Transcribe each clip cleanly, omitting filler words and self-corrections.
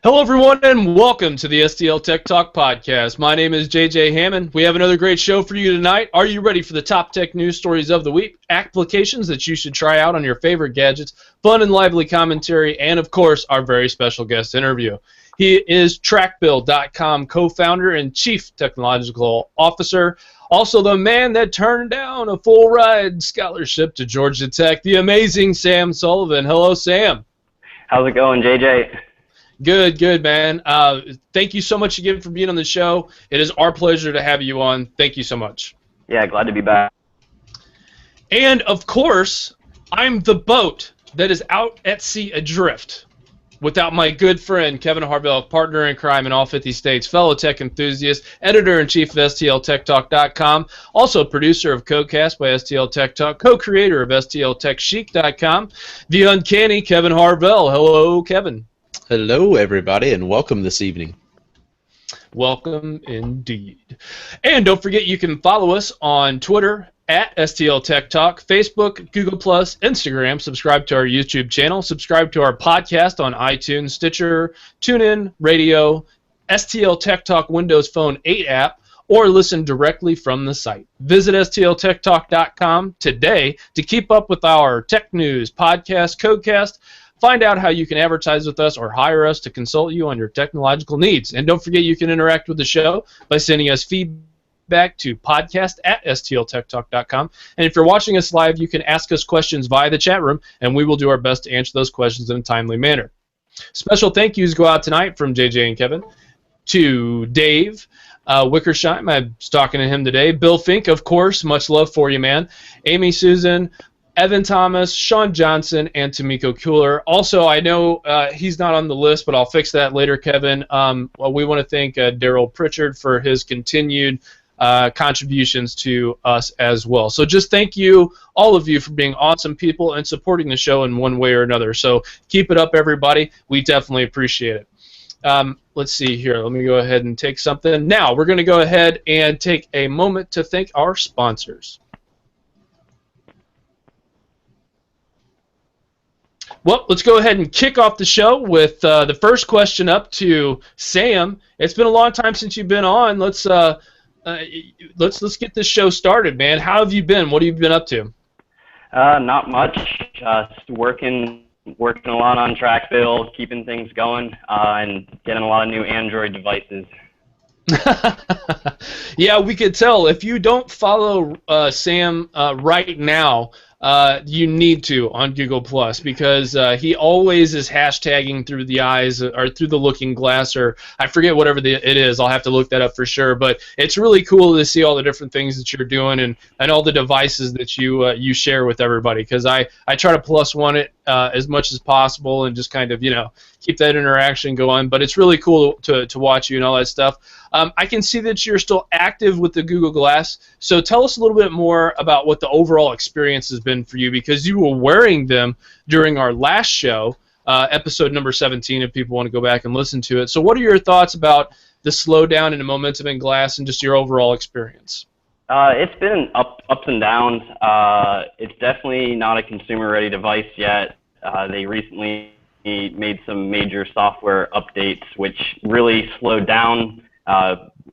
Hello, everyone, and welcome to the STLTechTalk podcast. My name is JJ Hammond. We have another great show for you tonight. Are you ready for the top tech news stories of the week, applications that you should try out on your favorite gadgets, fun and lively commentary, and, of course, our very special guest interview? He is TrackBuild.com co-founder and chief technological officer, also the man that turned down a full-ride scholarship to Georgia Tech, the amazing Sam Sullivan. Hello, Sam. How's it going, JJ? Good, man. Thank you so much again for being on the show. It is our pleasure to have you on. Thank you so much. Yeah, glad to be back. And, of course, I'm the boat that is out at sea adrift without my good friend, Kevin Harvell, partner in crime in all 50 states, fellow tech enthusiast, editor-in-chief of STLTechTalk.com, also producer of Codecast by STLTechTalk, co-creator of STLTechChic.com, the uncanny Kevin Harvell. Hello, Kevin. Hello, everybody, and welcome this evening. Welcome indeed. And don't forget you can follow us on Twitter at STLTechTalk, Facebook, Google+, Instagram. Subscribe to our YouTube channel. Subscribe to our podcast on iTunes, Stitcher, TuneIn, Radio, STL Tech Talk Windows Phone 8 app, or listen directly from the site. Visit STLTechTalk.com today to keep up with our tech news, podcast, Codecast. Find out how you can advertise with us or hire us to consult you on your technological needs. And don't forget you can interact with the show by sending us feedback to podcast@stltechtalk.com. And if you're watching us live, you can ask us questions via the chat room, and we will do our best to answer those questions in a timely manner. Special thank yous go out tonight from JJ and Kevin to Dave Wickersheim. I was talking to him today. Bill Fink, of course. Much love for you, man. Amy Susan, Evan Thomas, Sean Johnson, and Tamiko Kuhler. Also, I know he's not on the list, but I'll fix that later, Kevin. We want to thank Daryl Pritchard for his continued contributions to us as well. So just thank you, all of you, for being awesome people and supporting the show in one way or another. So keep it up, everybody. We definitely appreciate it. Let's see here. Let me go ahead and take something. Now, we're going to go ahead and take a moment to thank our sponsors. Well, let's go ahead and kick off the show with the first question up to Sam. It's been a long time since you've been on. Let's get this show started, man. How have you been? What have you been up to? Not much. Just working a lot on TrackBuild, keeping things going, and getting a lot of new Android devices. Yeah, we could tell. If you don't follow Sam right now, you need to on Google Plus, because he always is hashtagging through the eyes or through the looking glass, or I forget whatever it is. I'll have to look that up for sure. But it's really cool to see all the different things that you're doing and all the devices that you share with everybody, because I try to plus one it as much as possible and just kind of keep that interaction going. But it's really cool to watch you and all that stuff. I can see that you're still active with the Google Glass, so tell us a little bit more about what the overall experience has been for you, because you were wearing them during our last show, episode number 17, if people want to go back and listen to it. So what are your thoughts about the slowdown and the momentum in Glass and just your overall experience? It's been ups and downs. It's definitely not a consumer-ready device yet. They recently made some major software updates, which really slowed down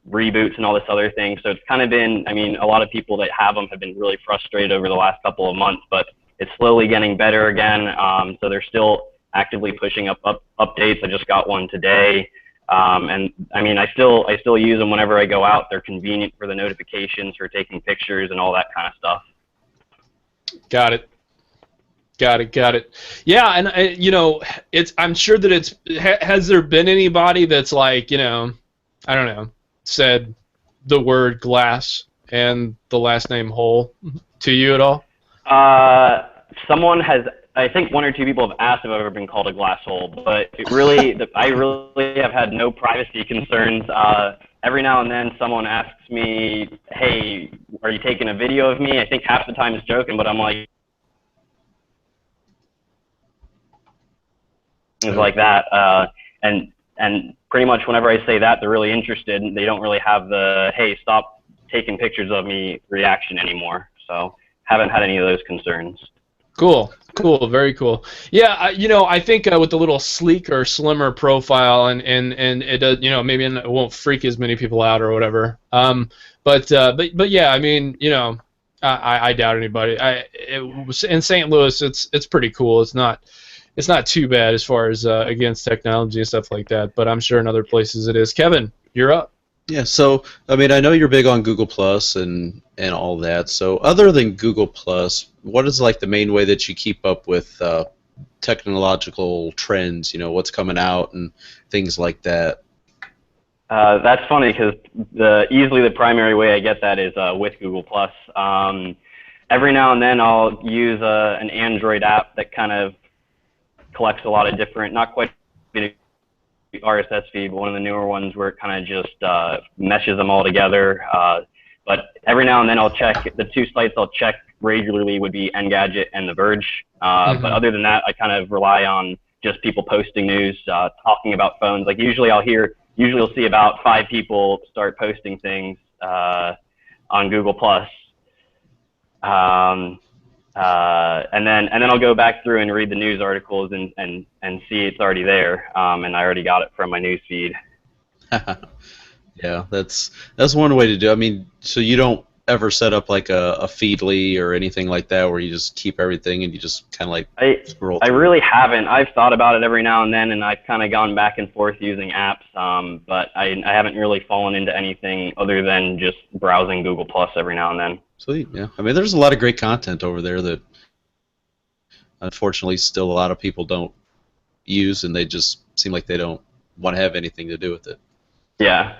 reboots and all this other thing. So it's kind of been, a lot of people that have them have been really frustrated over the last couple of months, but it's slowly getting better again. So they're still actively pushing up updates. I just got one today. And I still use them whenever I go out. They're convenient for the notifications, for taking pictures and all that kind of stuff. Got it. Yeah, and I'm sure that has there been anybody that's like, I don't know, said the word glass and the last name Hole to you at all? Someone has, I think one or two people have asked if I've ever been called a glass hole, but I really have had no privacy concerns. Every now and then someone asks me, hey, are you taking a video of me? I think half the time it's joking, but I'm like, things like that. And pretty much whenever I say that, they're really interested. They don't really have the, hey, stop taking pictures of me reaction anymore. So haven't had any of those concerns. Cool, cool, very cool. Yeah, I think with the little sleeker, slimmer profile, and it does, maybe it won't freak as many people out or whatever. But yeah, I mean, I doubt anybody. In St. Louis, it's pretty cool. It's not too bad as far as against technology and stuff like that. But I'm sure in other places it is. Kevin, you're up. Yeah, so I mean, I know you're big on Google Plus and all that. So other than Google Plus, what is like the main way that you keep up with technological trends? What's coming out and things like that. That's funny because easily the primary way I get that is with Google Plus. Every now and then I'll use an Android app that kind of collects a lot of different, not quite RSS feed, but one of the newer ones where it kind of just meshes them all together. But every now and then I'll check, the two sites I'll check regularly would be Engadget and The Verge. But other than that, I kind of rely on just people posting news, talking about phones. Like usually you'll see about 5 people start posting things on Google Plus. And then I'll go back through and read the news articles and see it's already there, and I already got it from my news feed. Yeah, that's one way to do it. I mean, so you don't ever set up like a Feedly or anything like that where you just keep everything and you just kind of like scroll through? I really haven't. I've thought about it every now and then, and I've kind of gone back and forth using apps, but I haven't really fallen into anything other than just browsing Google Plus every now and then. Sweet, yeah. I mean, there's a lot of great content over there that unfortunately still a lot of people don't use, and they just seem like they don't want to have anything to do with it. Yeah.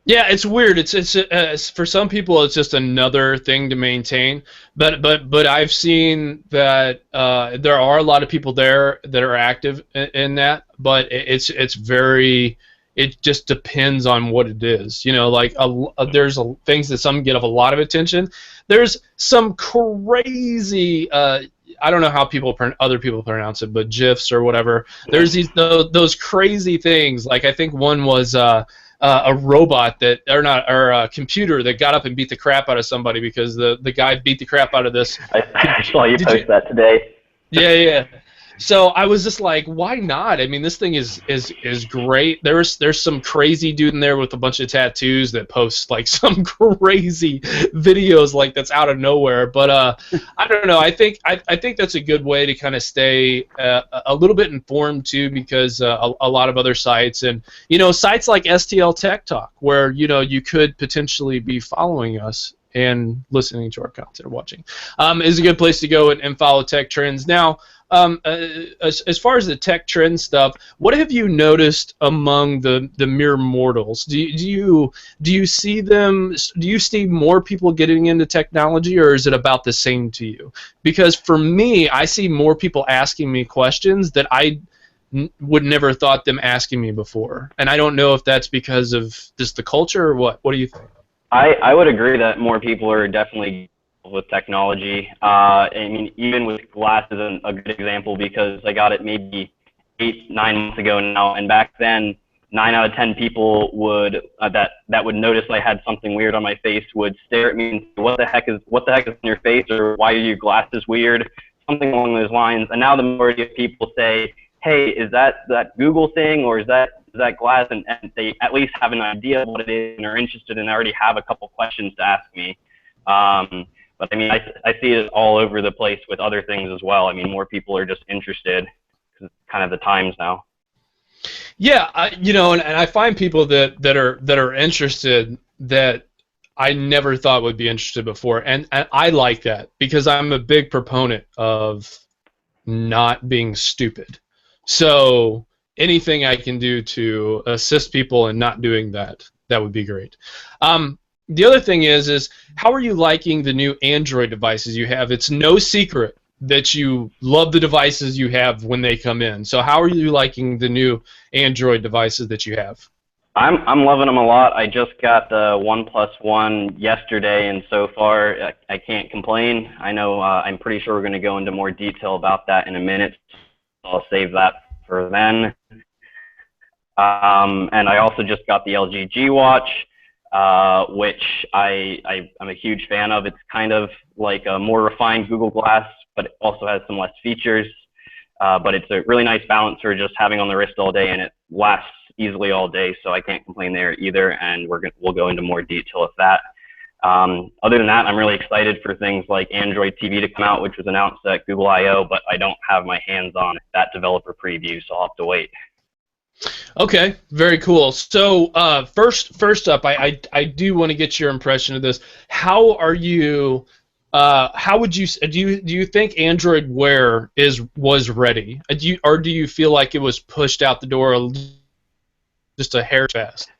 Yeah, it's weird. It's for some people it's just another thing to maintain. But I've seen that there are a lot of people there that are active in that. But it's very. It just depends on what it is. Like there's things that some get a lot of attention. There's some crazy. I don't know how other people pronounce it, but GIFs or whatever. There's those crazy things. Like I think one was. A robot or a computer that got up and beat the crap out of somebody because the guy beat the crap out of this. I saw you post that today. Yeah. So I was just like, why not? I mean, this thing is great. There's some crazy dude in there with a bunch of tattoos that posts like some crazy videos like that's out of nowhere. But I don't know. I think that's a good way to kind of stay a little bit informed too, because a lot of other sites and sites like STLTechTalk where you could potentially be following us and listening to our content or watching is a good place to go and follow tech trends. Now, as far as the tech trend stuff, what have you noticed among the mere mortals? Do you see them? Do you see more people getting into technology, or is it about the same to you? Because for me, I see more people asking me questions that I would never thought them asking me before, and I don't know if that's because of just the culture or what. What do you think? I would agree that more people are definitely with technology. I mean, even with glasses, a good example because I got it maybe 8-9 months ago now, and back then 9 out of 10 people would that would notice I had something weird on my face would stare at me and say, what the heck is in your face, or why are your glasses weird, something along those lines. And now the majority of people say, hey, is that Google thing, or is that glass, and they at least have an idea of what it is and are interested and already have a couple questions to ask me. But I mean, I see it all over the place with other things as well. I mean, more people are just interested because it's kind of the times now. Yeah, and I find people that are interested that I never thought would be interested before, and I like that because I'm a big proponent of not being stupid. So anything I can do to assist people in not doing that would be great. The other thing is how are you liking the new Android devices you have? It's no secret that you love the devices you have when they come in. So how are you liking the new Android devices that you have? I'm loving them a lot. I just got the OnePlus One yesterday, and so far I can't complain. I know I'm pretty sure we're going to go into more detail about that in a minute. So I'll save that for then. And I also just got the LG G Watch, which I'm a huge fan of. It's kind of like a more refined Google Glass, but it also has some less features. But it's a really nice balance for just having on the wrist all day, and it lasts easily all day, so I can't complain there either, and we'll go into more detail of that. Other than that, I'm really excited for things like Android TV to come out, which was announced at Google I/O, but I don't have my hands on that developer preview, so I'll have to wait. Okay, very cool. So first up, I do want to get your impression of this. How are you? How would you do you think Android Wear was ready? Do you feel like it was pushed out the door just a hair fast?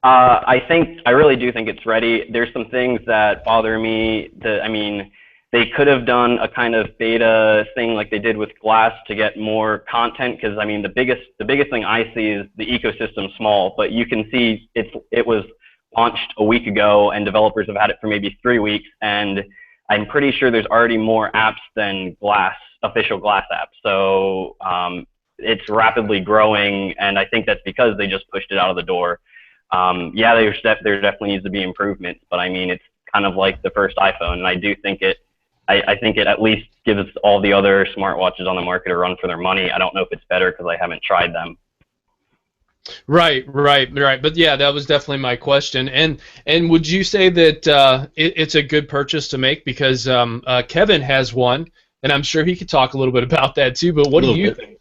I really do think it's ready. There's some things that bother me. I mean, they could have done a kind of beta thing like they did with Glass to get more content, because I mean the biggest thing I see is the ecosystem small, but you can see it was launched a week ago and developers have had it for maybe 3 weeks, and I'm pretty sure there's already more apps than official Glass apps. So it's rapidly growing, and I think that's because they just pushed it out of the door. Yeah, there definitely needs to be improvements, but I mean, it's kind of like the first iPhone, and I do think I think it at least gives all the other smartwatches on the market a run for their money. I don't know if it's better because I haven't tried them. Right. But yeah, that was definitely my question. And would you say that it's a good purchase to make? Because Kevin has one, and I'm sure he could talk a little bit about that too. But what do you think?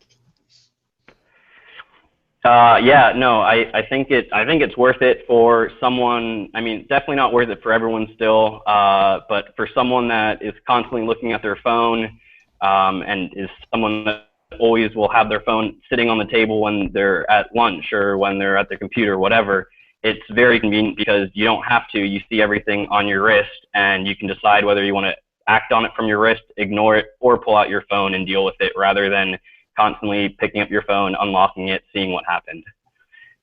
Yeah, no, I think it's worth it for someone. I mean, definitely not worth it for everyone still, but for someone that is constantly looking at their phone, and is someone that always will have their phone sitting on the table when they're at lunch or when they're at their computer, whatever, it's very convenient because you don't have to. You see everything on your wrist, and you can decide whether you want to act on it from your wrist, ignore it, or pull out your phone and deal with it, rather than constantly picking up your phone, unlocking it, seeing what happened.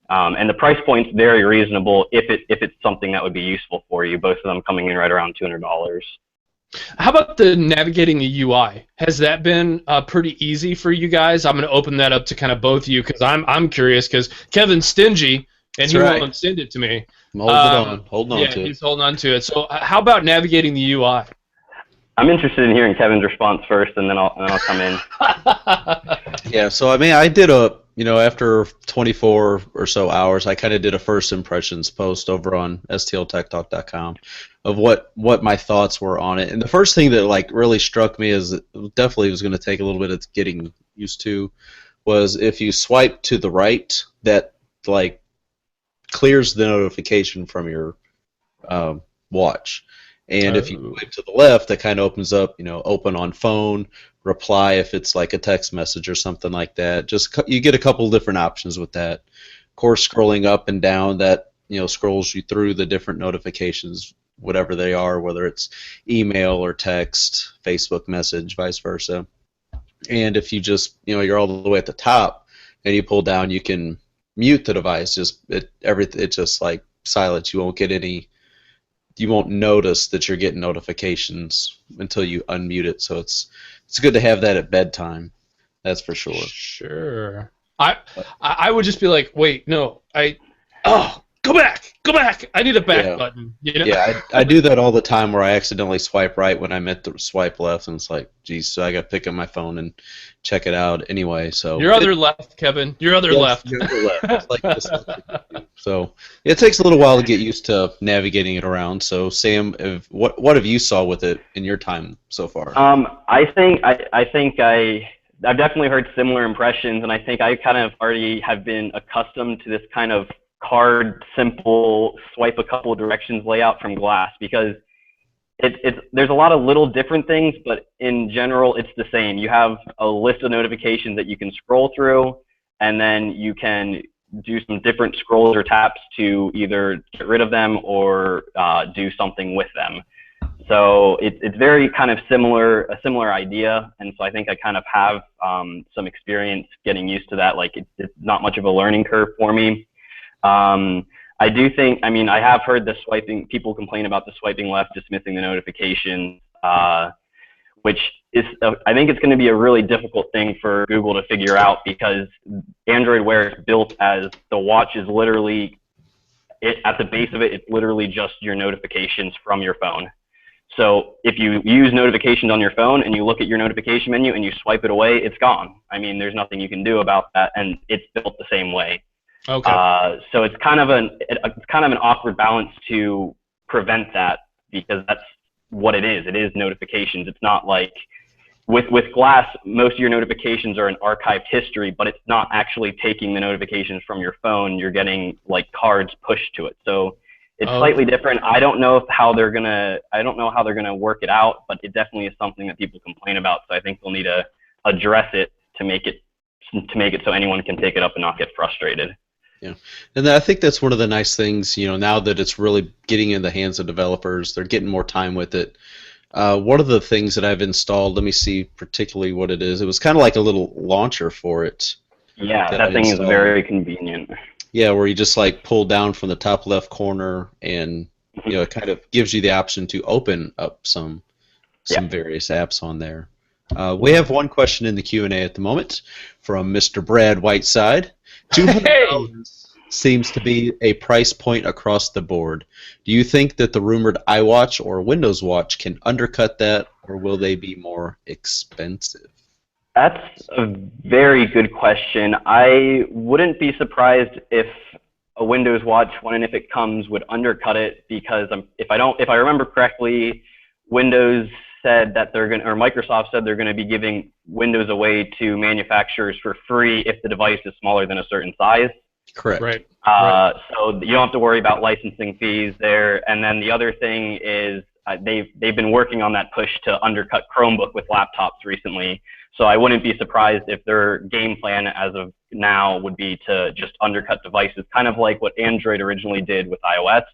And the price point's very reasonable if it's something that would be useful for you. Both of them coming in right around $200. How about the navigating the UI? Has that been pretty easy for you guys? I'm going to open that up to kind of both of you because I'm curious, because Kevin's stingy and he won't send it to me. I'm holding on to it. Yeah, he's holding on to it. So how about navigating the UI? I'm interested in hearing Kevin's response first, and then I'll come in. Yeah, so I mean, I did after 24 or so hours, I kind of did a first impressions post over on STLTechTalk.com of what my thoughts were on it. And the first thing that like really struck me is it definitely was going to take a little bit of getting used to, was if you swipe to the right, that like clears the notification from your watch. And if you swipe to the left, that kind of opens up, open on phone, reply if it's like a text message or something like that. Just you get a couple different options with that. Of course, scrolling up and down, that scrolls you through the different notifications, whatever they are, whether it's email or text, Facebook message, vice versa. And if you just you're all the way at the top and you pull down, you can mute the device. It's just like silence. You won't notice that you're getting notifications until you unmute it. So it's good to have that at bedtime. That's for sure. Sure. I would just be like, wait, no, go back. I need a back button. Yeah, I do that all the time where I accidentally swipe right when I meant to swipe left, and it's like, geez, so I got to pick up my phone and check it out anyway. So your other left, Kevin. Your other left. Your other left. It's like this. So it takes a little while to get used to navigating it around. So Sam, what have you saw with it in your time so far? I think I've definitely heard similar impressions, and I think I kind of already have been accustomed to this kind of card, simple, swipe a couple of directions layout from Glass, because there's a lot of little different things, but in general it's the same. You have a list of notifications that you can scroll through, and then you can do some different scrolls or taps to either get rid of them or do something with them. So it's very kind of a similar idea, and so I think I kind of have some experience getting used to that. Like it's not much of a learning curve for me. I do think, I mean, I have heard people complain about the swiping left, dismissing the notifications, which is, I think it's going to be a really difficult thing for Google to figure out, because Android Wear is built as the watch is literally, at the base of it, it's literally just your notifications from your phone. So if you use notifications on your phone and you look at your notification menu and you swipe it away, it's gone. I mean, there's nothing you can do about that, and it's built the same way. Okay. So it's kind of an awkward balance to prevent that, because that's what it is. It is notifications. It's not like with Glass, most of your notifications are in archived history, but it's not actually taking the notifications from your phone. You're getting like cards pushed to it. So it's slightly different. I don't know how they're gonna work it out, but it definitely is something that people complain about. So I think they'll need to address it to make it so anyone can take it up and not get frustrated. Yeah, and I think that's one of the nice things, now that it's really getting in the hands of developers, they're getting more time with it. One of the things that I've installed, let me see particularly what it is. It was kind of like a little launcher for it. Yeah, that thing is very convenient. Yeah, where you just like pull down from the top left corner, and it kind of gives you the option to open up some various apps on there. We have one question in the Q&A at the moment from Mr. Brad Whiteside. $200 seems to be a price point across the board. Do you think that the rumored iWatch or Windows Watch can undercut that, or will they be more expensive? That's a very good question. I wouldn't be surprised if a Windows Watch, when and if it comes, would undercut it, because if I remember correctly, Windows said that Microsoft said they're going to be giving Windows away to manufacturers for free if the device is smaller than a certain size. Correct. Right. So you don't have to worry about licensing fees there. And then the other thing is they've been working on that push to undercut Chromebook with laptops recently. So I wouldn't be surprised if their game plan as of now would be to just undercut devices, kind of like what Android originally did with iOS.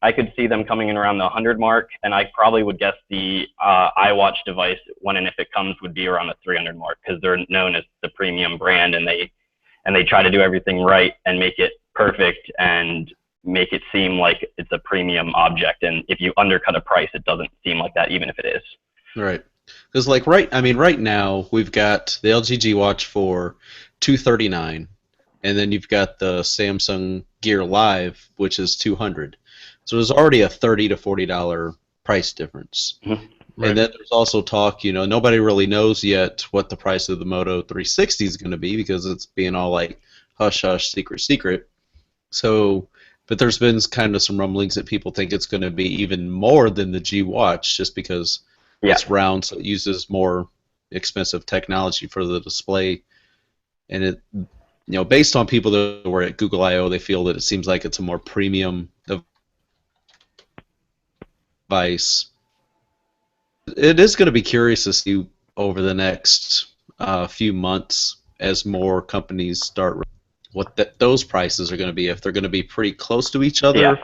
I could see them coming in around the 100 mark, and I probably would guess the iWatch device, when and if it comes, would be around the 300 mark, because they're known as the premium brand, and they try to do everything right and make it perfect and make it seem like it's a premium object. And if you undercut a price, it doesn't seem like that, even if it is. Right. Because right now we've got the LG G Watch for $239, and then you've got the Samsung Gear Live, which is $200. So there's already a $30 to $40 price difference. Mm-hmm. Right. And then there's also talk, nobody really knows yet what the price of the Moto 360 is going to be, because it's being all like hush hush, secret. So, but there's been kind of some rumblings that people think it's going to be even more than the G Watch, just because it's round, so it uses more expensive technology for the display. And it, based on people that were at Google I/O, they feel that it seems like it's a more premium device. It is going to be curious to see over the next few months, as more companies start, what those prices are going to be, if they're going to be pretty close to each other.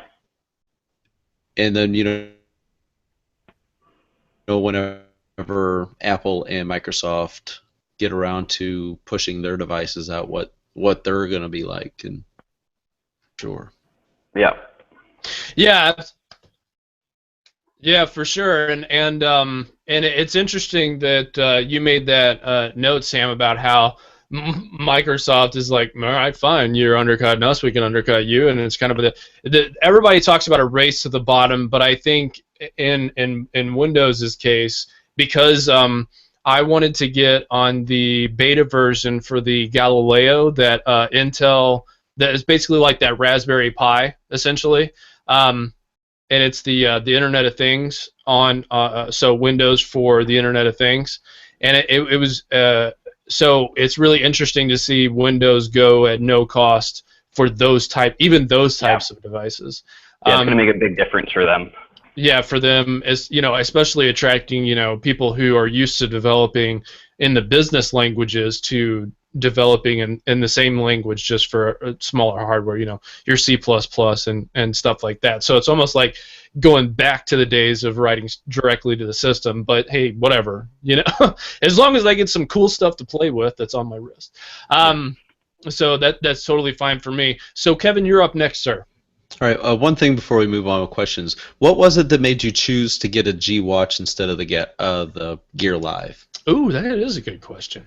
And then whenever Apple and Microsoft get around to pushing their devices out, what they're going to be like. And sure. Yeah, for sure, and it's interesting that you made that note, Sam, about how Microsoft is like, all right, fine, you're undercutting us, we can undercut you, and it's kind of everybody talks about a race to the bottom, but I think in Windows' case, because I wanted to get on the beta version for the Galileo that Intel, that is basically like that Raspberry Pi, essentially. And it's the Internet of Things on so Windows for the Internet of Things, and it was so it's really interesting to see Windows go at no cost for those types of devices. Yeah, it's going to make a big difference for them. Yeah, for them, especially attracting people who are used to developing in the business languages to developing in the same language, just for a smaller hardware, your C++ and stuff like that. So it's almost like going back to the days of writing directly to the system, but hey, whatever, as long as I get some cool stuff to play with, that's on my wrist. So that's totally fine for me. So Kevin, you're up next, sir. All right, one thing before we move on with questions. What was it that made you choose to get a G Watch instead of the Gear Live? Ooh, that is a good question.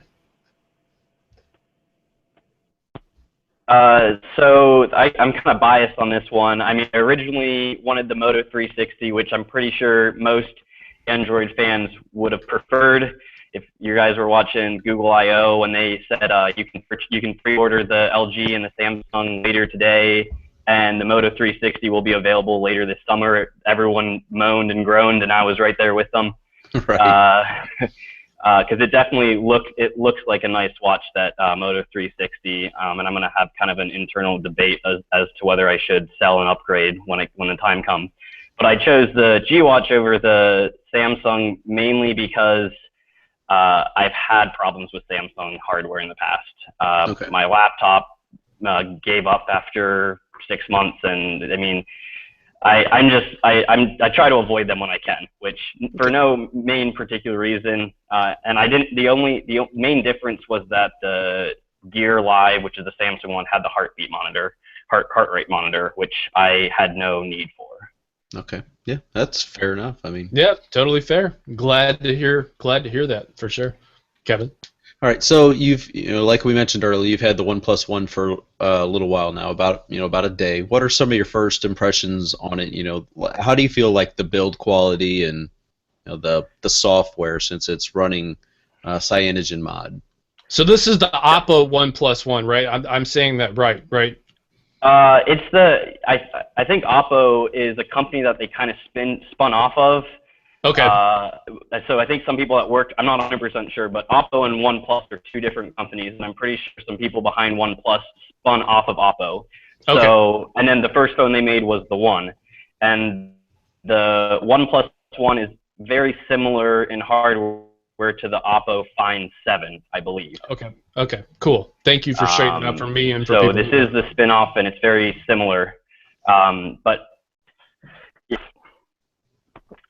So I'm kind of biased on this one. I mean, I originally wanted the Moto 360, which I'm pretty sure most Android fans would have preferred. If you guys were watching Google I/O when they said you can pre-order the LG and the Samsung later today, and the Moto 360 will be available later this summer, everyone moaned and groaned, and I was right there with them. Right. Because it looks like a nice watch, that Moto 360, and I'm gonna have kind of an internal debate as to whether I should sell and upgrade when the time comes. But I chose the G Watch over the Samsung mainly because I've had problems with Samsung hardware in the past. Okay. My laptop gave up after 6 months, and I mean, I try to avoid them when I can, which for no main particular reason. And I didn't. The main difference was that the Gear Live, which is the Samsung one, had the heart rate monitor, which I had no need for. Okay. Yeah, that's fair enough. I mean. Yeah, totally fair. Glad to hear that for sure, Kevin. All right, so like we mentioned earlier, you've had the OnePlus One for a little while now, about a day. What are some of your first impressions on it? How do you feel like the build quality and the software, since it's running CyanogenMod? So this is the Oppo OnePlus One, right? I'm saying that right? I think Oppo is a company that they kind of spun off of. Okay. So I think some people at work, I'm not 100% sure, but Oppo and OnePlus are two different companies, and I'm pretty sure some people behind OnePlus spun off of Oppo. So, okay. And then the first phone they made was the One, and the OnePlus One is very similar in hardware to the Oppo Find 7, I believe. Okay. Cool. Thank you for straightening up for me and for people. So this is the spin-off, and it's very similar, but.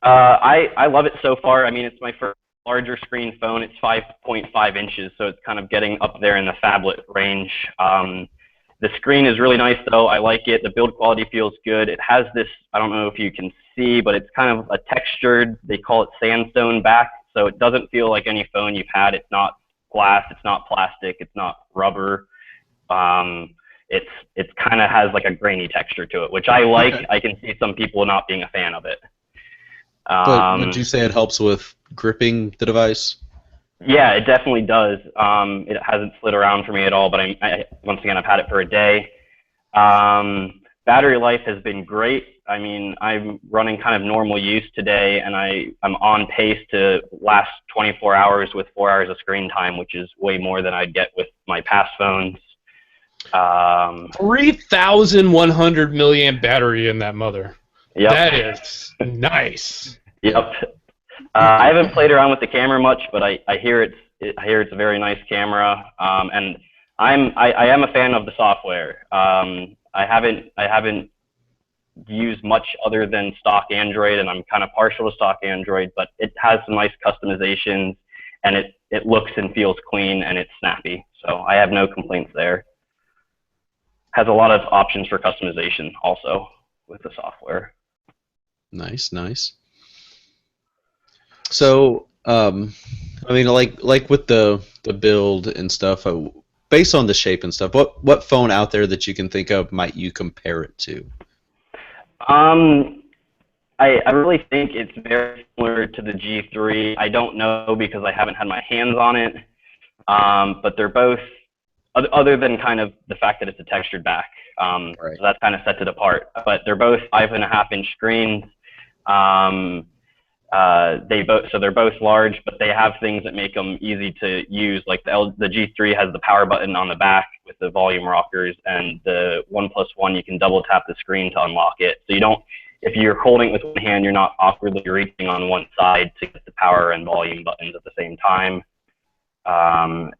I love it so far. I mean, it's my first larger screen phone. It's 5.5 inches, so it's kind of getting up there in the phablet range. The screen is really nice, though. I like it. The build quality feels good. It has this, I don't know if you can see, but it's kind of a textured, they call it sandstone back, so it doesn't feel like any phone you've had. It's not glass. It's not plastic. It's not rubber. It's kind of has like a grainy texture to it, which I like. Okay. I can see some people not being a fan of it. But would you say it helps with gripping the device? Yeah, it definitely does. It hasn't slid around for me at all, but once again, I've had it for a day. Battery life has been great. I mean, I'm running kind of normal use today, and I'm on pace to last 24 hours with 4 hours of screen time, which is way more than I'd get with my past phones. 3,100 milliamp battery in that mother. Yep. That is nice. Yep. I haven't played around with the camera much, but I hear it's a very nice camera, and I am a fan of the software. I haven't used much other than stock Android, and I'm kind of partial to stock Android, but it has some nice customizations, and it looks and feels clean, and it's snappy. So I have no complaints there. Has a lot of options for customization also with the software. Nice. So, I mean, like with the build and stuff, based on the shape and stuff, what phone out there that you can think of might you compare it to? I really think it's very similar to the G3. I don't know because I haven't had my hands on it, but they're both, other than kind of the fact that it's a textured back, right. So that kind of sets it apart. But they're both 5.5-inch screens. They're both large, but they have things that make them easy to use. Like the G3 has the power button on the back with the volume rockers, and the OnePlus One, you can double tap the screen to unlock it. So you don't, if you're holding it with one hand, you're not awkwardly reaching on one side to get the power and volume buttons at the same time. And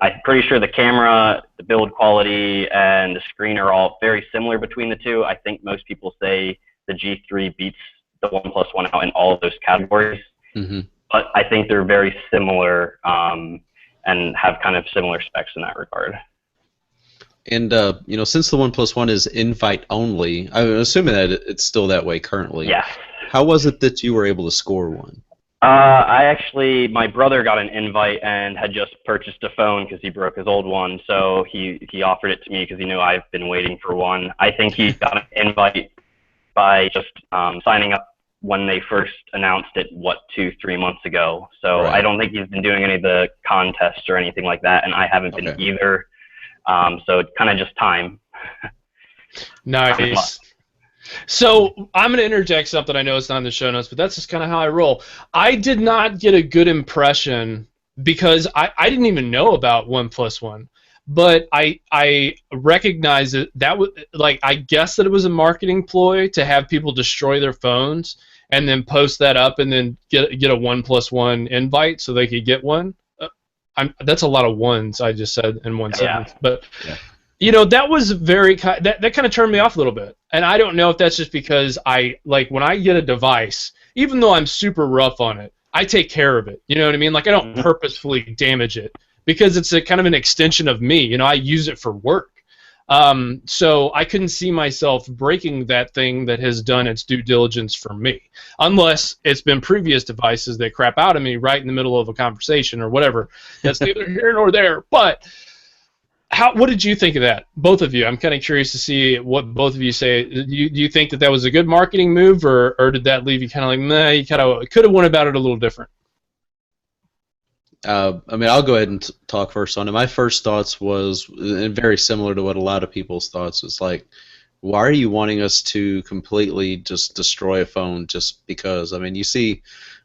I'm pretty sure the camera, the build quality, and the screen are all very similar between the two. I think most people say the G3 beats the OnePlus One out in all of those categories. Mm-hmm. But I think they're very similar and have kind of similar specs in that regard. And since the OnePlus One is invite only, I'm assuming that it's still that way currently. Yes. How was it that you were able to score one? My brother got an invite and had just purchased a phone because he broke his old one. So he offered it to me because he knew I've been waiting for one. I think he got an invite by just signing up when they first announced it, 2-3 months ago. So Right. I don't think he's been doing any of the contests or anything like that, and I haven't been either. So it's kind of just time. Nice. So I'm going to interject something. I know it's not in the show notes, but that's just kind of how I roll. I did not get a good impression because I didn't even know about 1+1. But I recognize that was like, I guess that it was a marketing ploy to have people destroy their phones and then post that up and then get a 1+1 invite so they could get one. That's a lot of ones I just said in one sentence. But you know, that was that kind of turned me off a little bit. And I don't know if that's just because when I get a device, even though I'm super rough on it, I take care of it. You know what I mean? Like, I don't purposefully damage it because it's a kind of an extension of me. You know, I use it for work. So I couldn't see myself breaking that thing that has done its due diligence for me, unless it's been previous devices that crap out of me right in the middle of a conversation or whatever. That's neither here nor there. But what did you think of that, both of you? I'm kind of curious to see what both of you say. Do you think that was a good marketing move, or did that leave you kind of like, nah, you kind of could have went about it a little different? I mean, I'll go ahead and talk first on it. My first thoughts was very similar to what a lot of people's thoughts was like, why are you wanting us to completely just destroy a phone just because? I mean, you see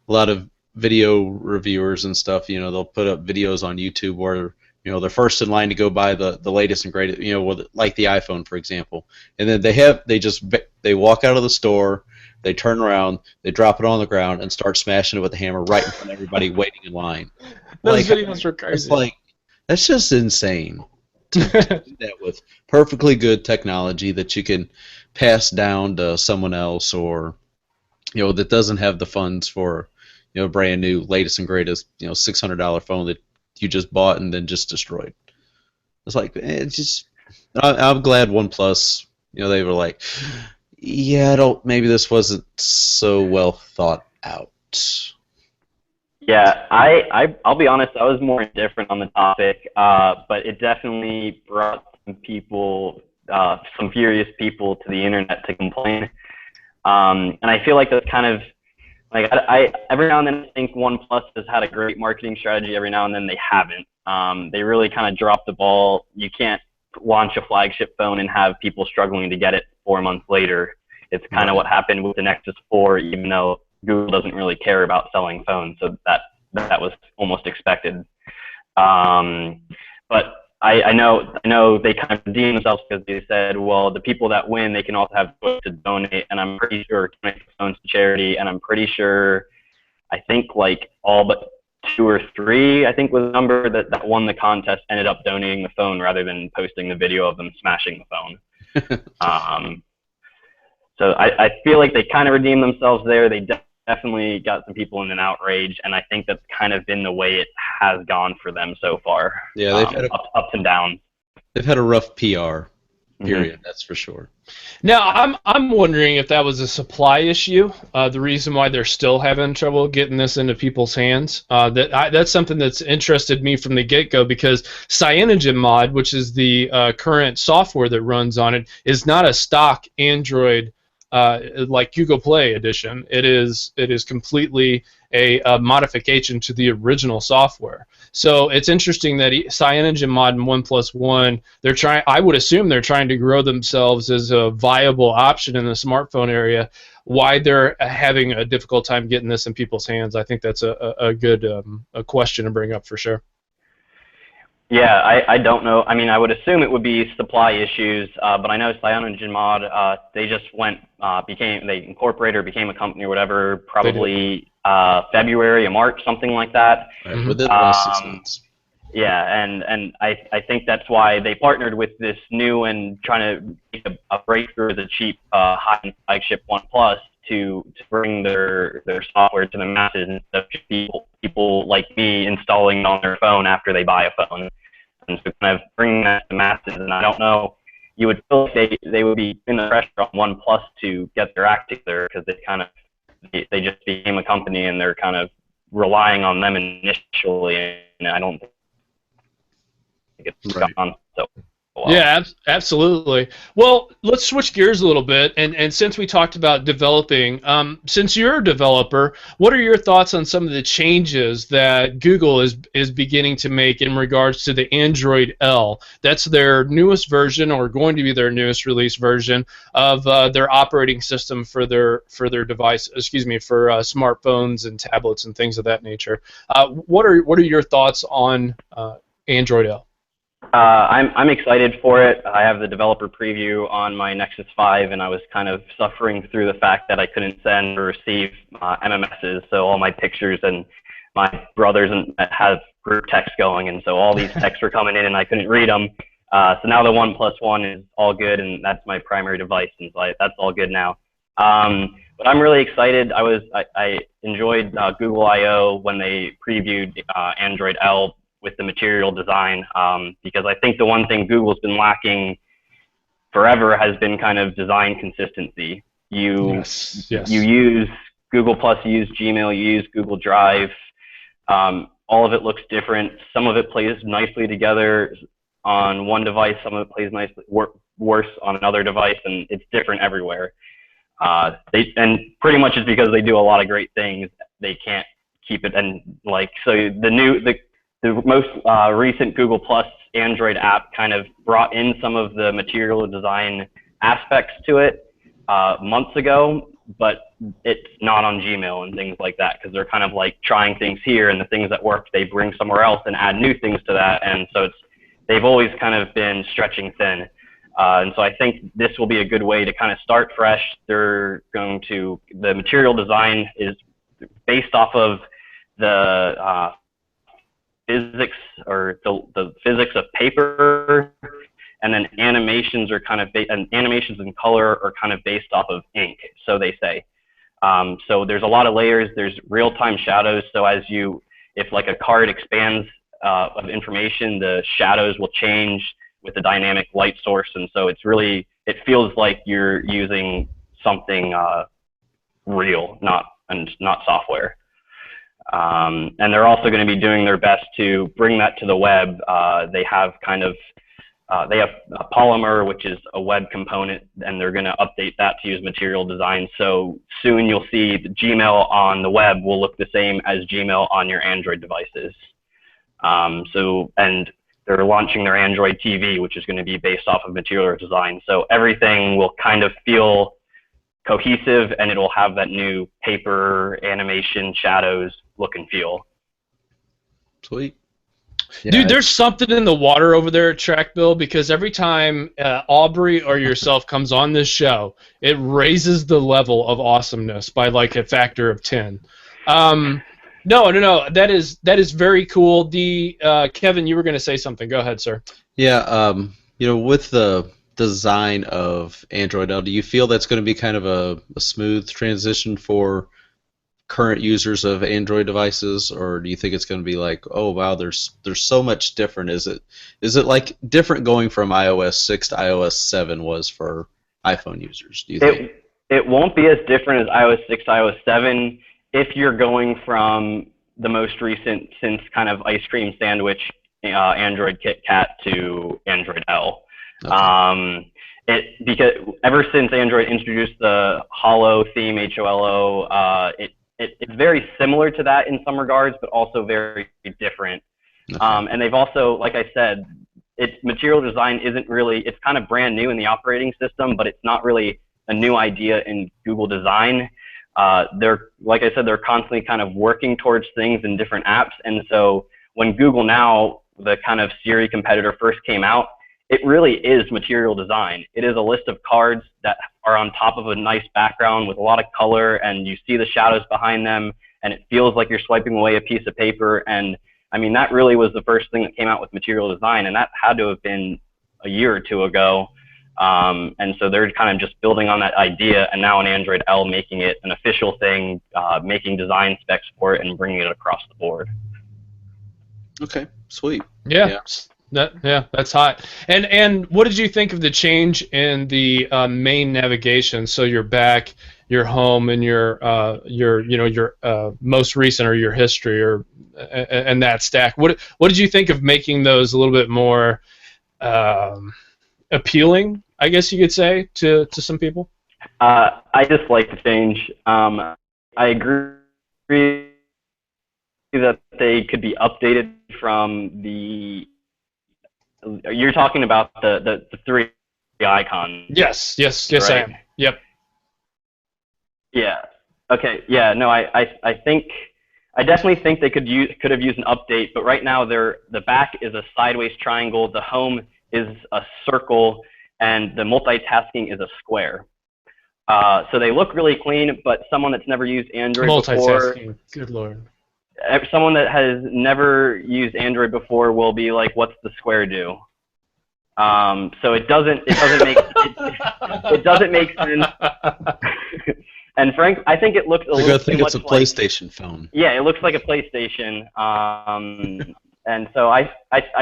a lot of video reviewers and stuff, you know, they'll put up videos on YouTube where, you know, they're first in line to go buy the latest and greatest, you know, like the iPhone, for example. And then they walk out of the store, they turn around, they drop it on the ground, and start smashing it with a hammer right in front of everybody waiting in line. Those videos are crazy. It's like, that's just insane to do that with perfectly good technology that you can pass down to someone else, or, you know, that doesn't have the funds for, you know, brand new, latest and greatest, you know, $600 phone that you just bought and then just destroyed. It's like, it's just, I'm glad OnePlus, you know, they were like, yeah, maybe this wasn't so well thought out. Yeah, I'll be honest, I was more indifferent on the topic, but it definitely brought some people, some furious people to the internet to complain. And I feel like that's kind of, like, I every now and then I think OnePlus has had a great marketing strategy, every now and then they haven't. They really kind of dropped the ball. You can't launch a flagship phone and have people struggling to get it 4 months later. It's kind of what happened with the Nexus 4, even though Google doesn't really care about selling phones, so that was almost expected. But I know they kind of redeemed themselves because they said, well, the people that win, they can also have choice to donate, and I'm pretty sure donate phones to charity, and I'm pretty sure, I think like all but 2 or 3, I think was the number that won the contest, ended up donating the phone rather than posting the video of them smashing the phone. So I feel like they kind of redeemed themselves there. They definitely got some people in an outrage, and I think that's kind of been the way it has gone for them so far. Yeah, they've had ups and downs. They've had a rough PR period, that's for sure. Now, I'm wondering if that was a supply issue, the reason why they're still having trouble getting this into people's hands. That's something that's interested me from the get-go, because CyanogenMod, which is the current software that runs on it, is not a stock Android like Google Play edition. It is completely a modification to the original software. So it's interesting that CyanogenMod and OnePlus One, I would assume they're trying to grow themselves as a viable option in the smartphone area. Why they're having a difficult time getting this in people's hands, I think that's a good a question to bring up for sure. Yeah, I don't know. I mean, I would assume it would be supply issues, but I know CyanogenMod, they just they incorporated or became a company or whatever, probably February or March, something like that. Right, within the last 6 months. Yeah, and I think that's why they partnered with this new and trying to make a breakthrough as a cheap high-end flagship OnePlus to bring their software to the masses instead of just people like me installing it on their phone after they buy a phone. And so kind of bringing that to the masses, and I don't know, you would feel like they would be in the pressure on OnePlus to get their act together, because they just became a company and they're kind of relying on them initially, and I don't think it's gone so well. Yeah, absolutely. Well, let's switch gears a little bit, and since we talked about developing, since you're a developer, what are your thoughts on some of the changes that Google is beginning to make in regards to the Android L? That's their newest version, or going to be their newest release version of their operating system for their device. Excuse me, for smartphones and tablets and things of that nature. What are your thoughts on Android L? I'm excited for it. I have the developer preview on my Nexus 5, and I was kind of suffering through the fact that I couldn't send or receive MMSs. So all my pictures and my brothers have group text going, and so all these texts were coming in, and I couldn't read them. So now the 1+1 is all good, and that's my primary device, and so that's all good now. But I'm really excited. I enjoyed Google I/O when they previewed Android L with the material design, because I think the one thing Google's been lacking forever has been kind of design consistency. You use Google Plus, you use Gmail, you use Google Drive. All of it looks different. Some of it plays nicely together on one device. Some of it plays nicely worse on another device, and it's different everywhere. And pretty much it's because they do a lot of great things. They can't keep it, and so the most recent Google Plus Android app kind of brought in some of the material design aspects to it months ago, but it's not on Gmail and things like that, because they're kind of like trying things here, and the things that work they bring somewhere else and add new things to that, and so they've always kind of been stretching thin. And so I think this will be a good way to kind of start fresh. The material design is based off of the physics, or the physics of paper, and then animations are kind of animations in color are kind of based off of ink, so they say. So there's a lot of layers. There's real-time shadows. So if like a card expands of information, the shadows will change with the dynamic light source, and so it feels like you're using something real, not software. And they're also going to be doing their best to bring that to the web. They have a Polymer, which is a web component, and they're going to update that to use material design. So soon you'll see the Gmail on the web will look the same as Gmail on your Android devices. And they're launching their Android TV, which is going to be based off of material design. So everything will kind of feel cohesive, and it'll have that new paper, animation, shadows look and feel. Sweet. Yeah, dude, there's something in the water over there at Trackbill, because every time Aubrey or yourself comes on this show, it raises the level of awesomeness by like a factor of 10. No, that is very cool. Kevin, you were going to say something. Go ahead, sir. Yeah, with the design of Android L, do you feel that's going to be kind of a smooth transition for current users of Android devices, or do you think it's going to be like, oh wow, there's so much different? Is it like different going from iOS 6 to iOS 7 was for iPhone users, do you think? It won't be as different as iOS 6 to iOS 7 if you're going from the most recent, since kind of ice cream sandwich Android Kit Kat to Android L. Okay. Because ever since Android introduced the Holo theme, HOLO, it's very similar to that in some regards, but also very different. Okay. And they've also, like I said, material design isn't really, it's kind of brand new in the operating system, but it's not really a new idea in Google design. Like I said, they're constantly kind of working towards things in different apps. And so when Google Now, the kind of Siri competitor, first came out, it really is material design. It is a list of cards that are on top of a nice background with a lot of color, and you see the shadows behind them, and it feels like you're swiping away a piece of paper. And I mean, that really was the first thing that came out with material design, and that had to have been a year or two ago. And so they're kind of just building on that idea, and now in Android L making it an official thing, making design specs for it and bringing it across the board. Okay, sweet. Yeah. That's hot. And what did you think of the change in the main navigation? So you're your home and your most recent or your history or and that stack. What did you think of making those a little bit more appealing, I guess you could say, to some people? I just like the change. I agree that they could be updated from the. You're talking about the three icons. Yes, right? I am. Yep. Yeah. Okay. Yeah. No, I definitely think they could have used an update, but right now the back is a sideways triangle, the home is a circle, and the multitasking is a square. So they look really clean, but someone that's never used Android before, good lord, someone that has never used Android before will be like, "What's the square do?" So it doesn't make it doesn't make sense. And Frank, I think it looks a little too much it's a PlayStation phone. Yeah, it looks like a PlayStation. And so I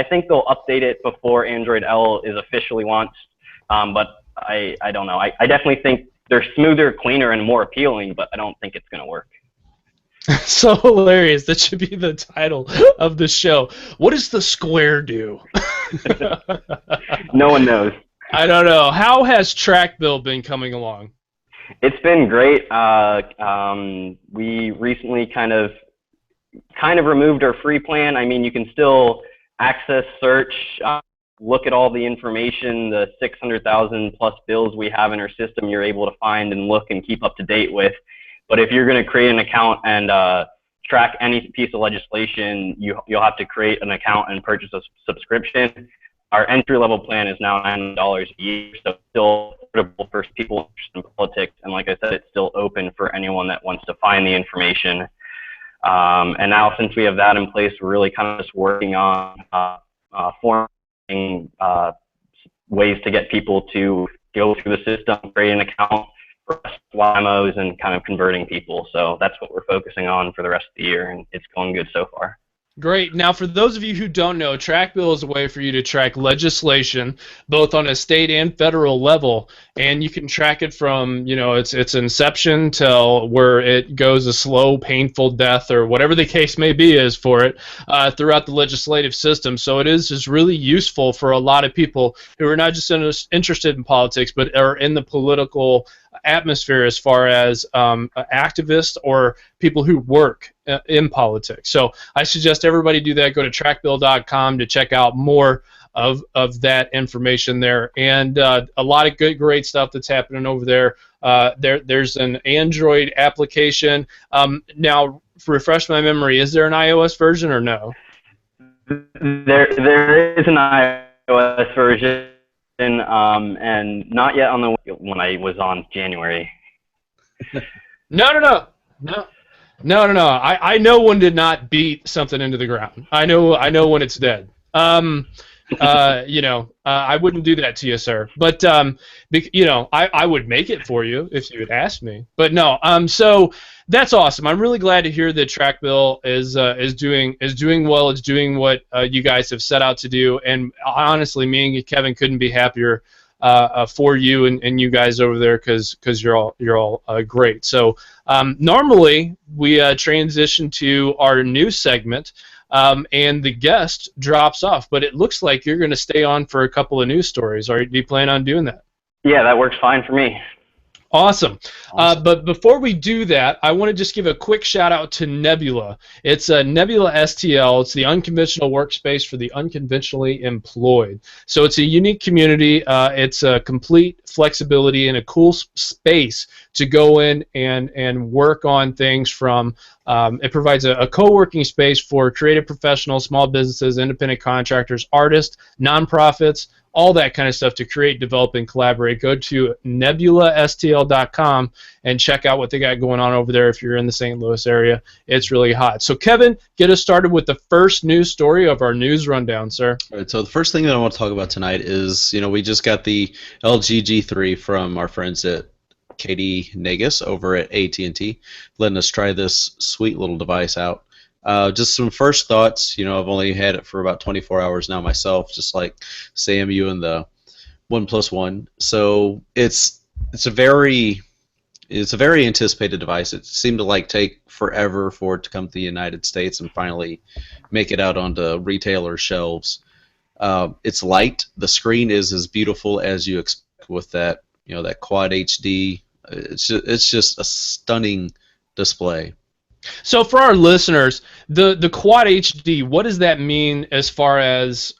think they'll update it before Android L is officially launched. But I don't know. I definitely think they're smoother, cleaner, and more appealing, but I don't think it's going to work. So hilarious. That should be the title of the show. What does the square do? No one knows. I don't know. How has Trackbill been coming along? It's been great. We recently kind of removed our free plan. I mean, you can still access, search, look at all the information, the 600,000 plus bills we have in our system. You're able to find and look and keep up to date with. But if you're going to create an account and track any piece of legislation, you'll have to create an account and purchase a subscription. Our entry-level plan is now $9 a year, so it's still affordable for people interested in politics. And like I said, it's still open for anyone that wants to find the information. And now, since we have that in place, we're really kind of just working on forming ways to get people to go through the system, create an account, demos, and kind of converting people. So that's what we're focusing on for the rest of the year, and it's going good so far. Great. Now, for those of you who don't know, Trackbill is a way for you to track legislation, both on a state and federal level, and you can track it from, its inception till where it goes a slow, painful death, or whatever the case may be is for it, throughout the legislative system. So it is just really useful for a lot of people who are not just interested in politics, but are in the political atmosphere as far as activists or people who work in politics. So I suggest everybody do that. Go to trackbill.com to check out more of that information there, and a lot of great stuff that's happening over there. There's an Android application. Now, refresh my memory, is there an iOS version or no? There is an iOS version. And not yet on the when I was on January. No. I know one did not beat something into the ground. I know when it's dead. I wouldn't do that to you, sir. But I would make it for you if you had asked me. But no. So that's awesome. I'm really glad to hear that Trackbill is doing well. It's doing what you guys have set out to do. And honestly, me and Kevin couldn't be happier for you and you guys over there because you're all great. So normally we transition to our news segment. And the guest drops off, but it looks like you're going to stay on for a couple of news stories. Do you plan on doing that? Yeah, that works fine for me. Awesome. But before we do that, I want to just give a quick shout out to Nebula. It's a Nebula STL. It's the unconventional workspace for the unconventionally employed. So it's a unique community. It's a complete flexibility and a cool space to go in and work on things from. It provides a co-working space for creative professionals, small businesses, independent contractors, artists, nonprofits, all that kind of stuff to create, develop, and collaborate. Go to nebulastl.com and check out what they got going on over there if you're in the St. Louis area. It's really hot. So, Kevin, get us started with the first news story of our news rundown, sir. All right, so the first thing that I want to talk about tonight is, we just got the LG G3 from our friends at Katie Nagus over at AT&T, letting us try this sweet little device out. Just some first thoughts. I've only had it for about 24 hours now myself, just like Sam, you and the OnePlus One. So it's a very it's a very anticipated device. It seemed to like take forever for it to come to the United States and finally make it out onto retailer shelves. It's light. The screen is as beautiful as you expect with that, that Quad HD. It's just a stunning display. So for our listeners, the Quad HD, what does that mean as far as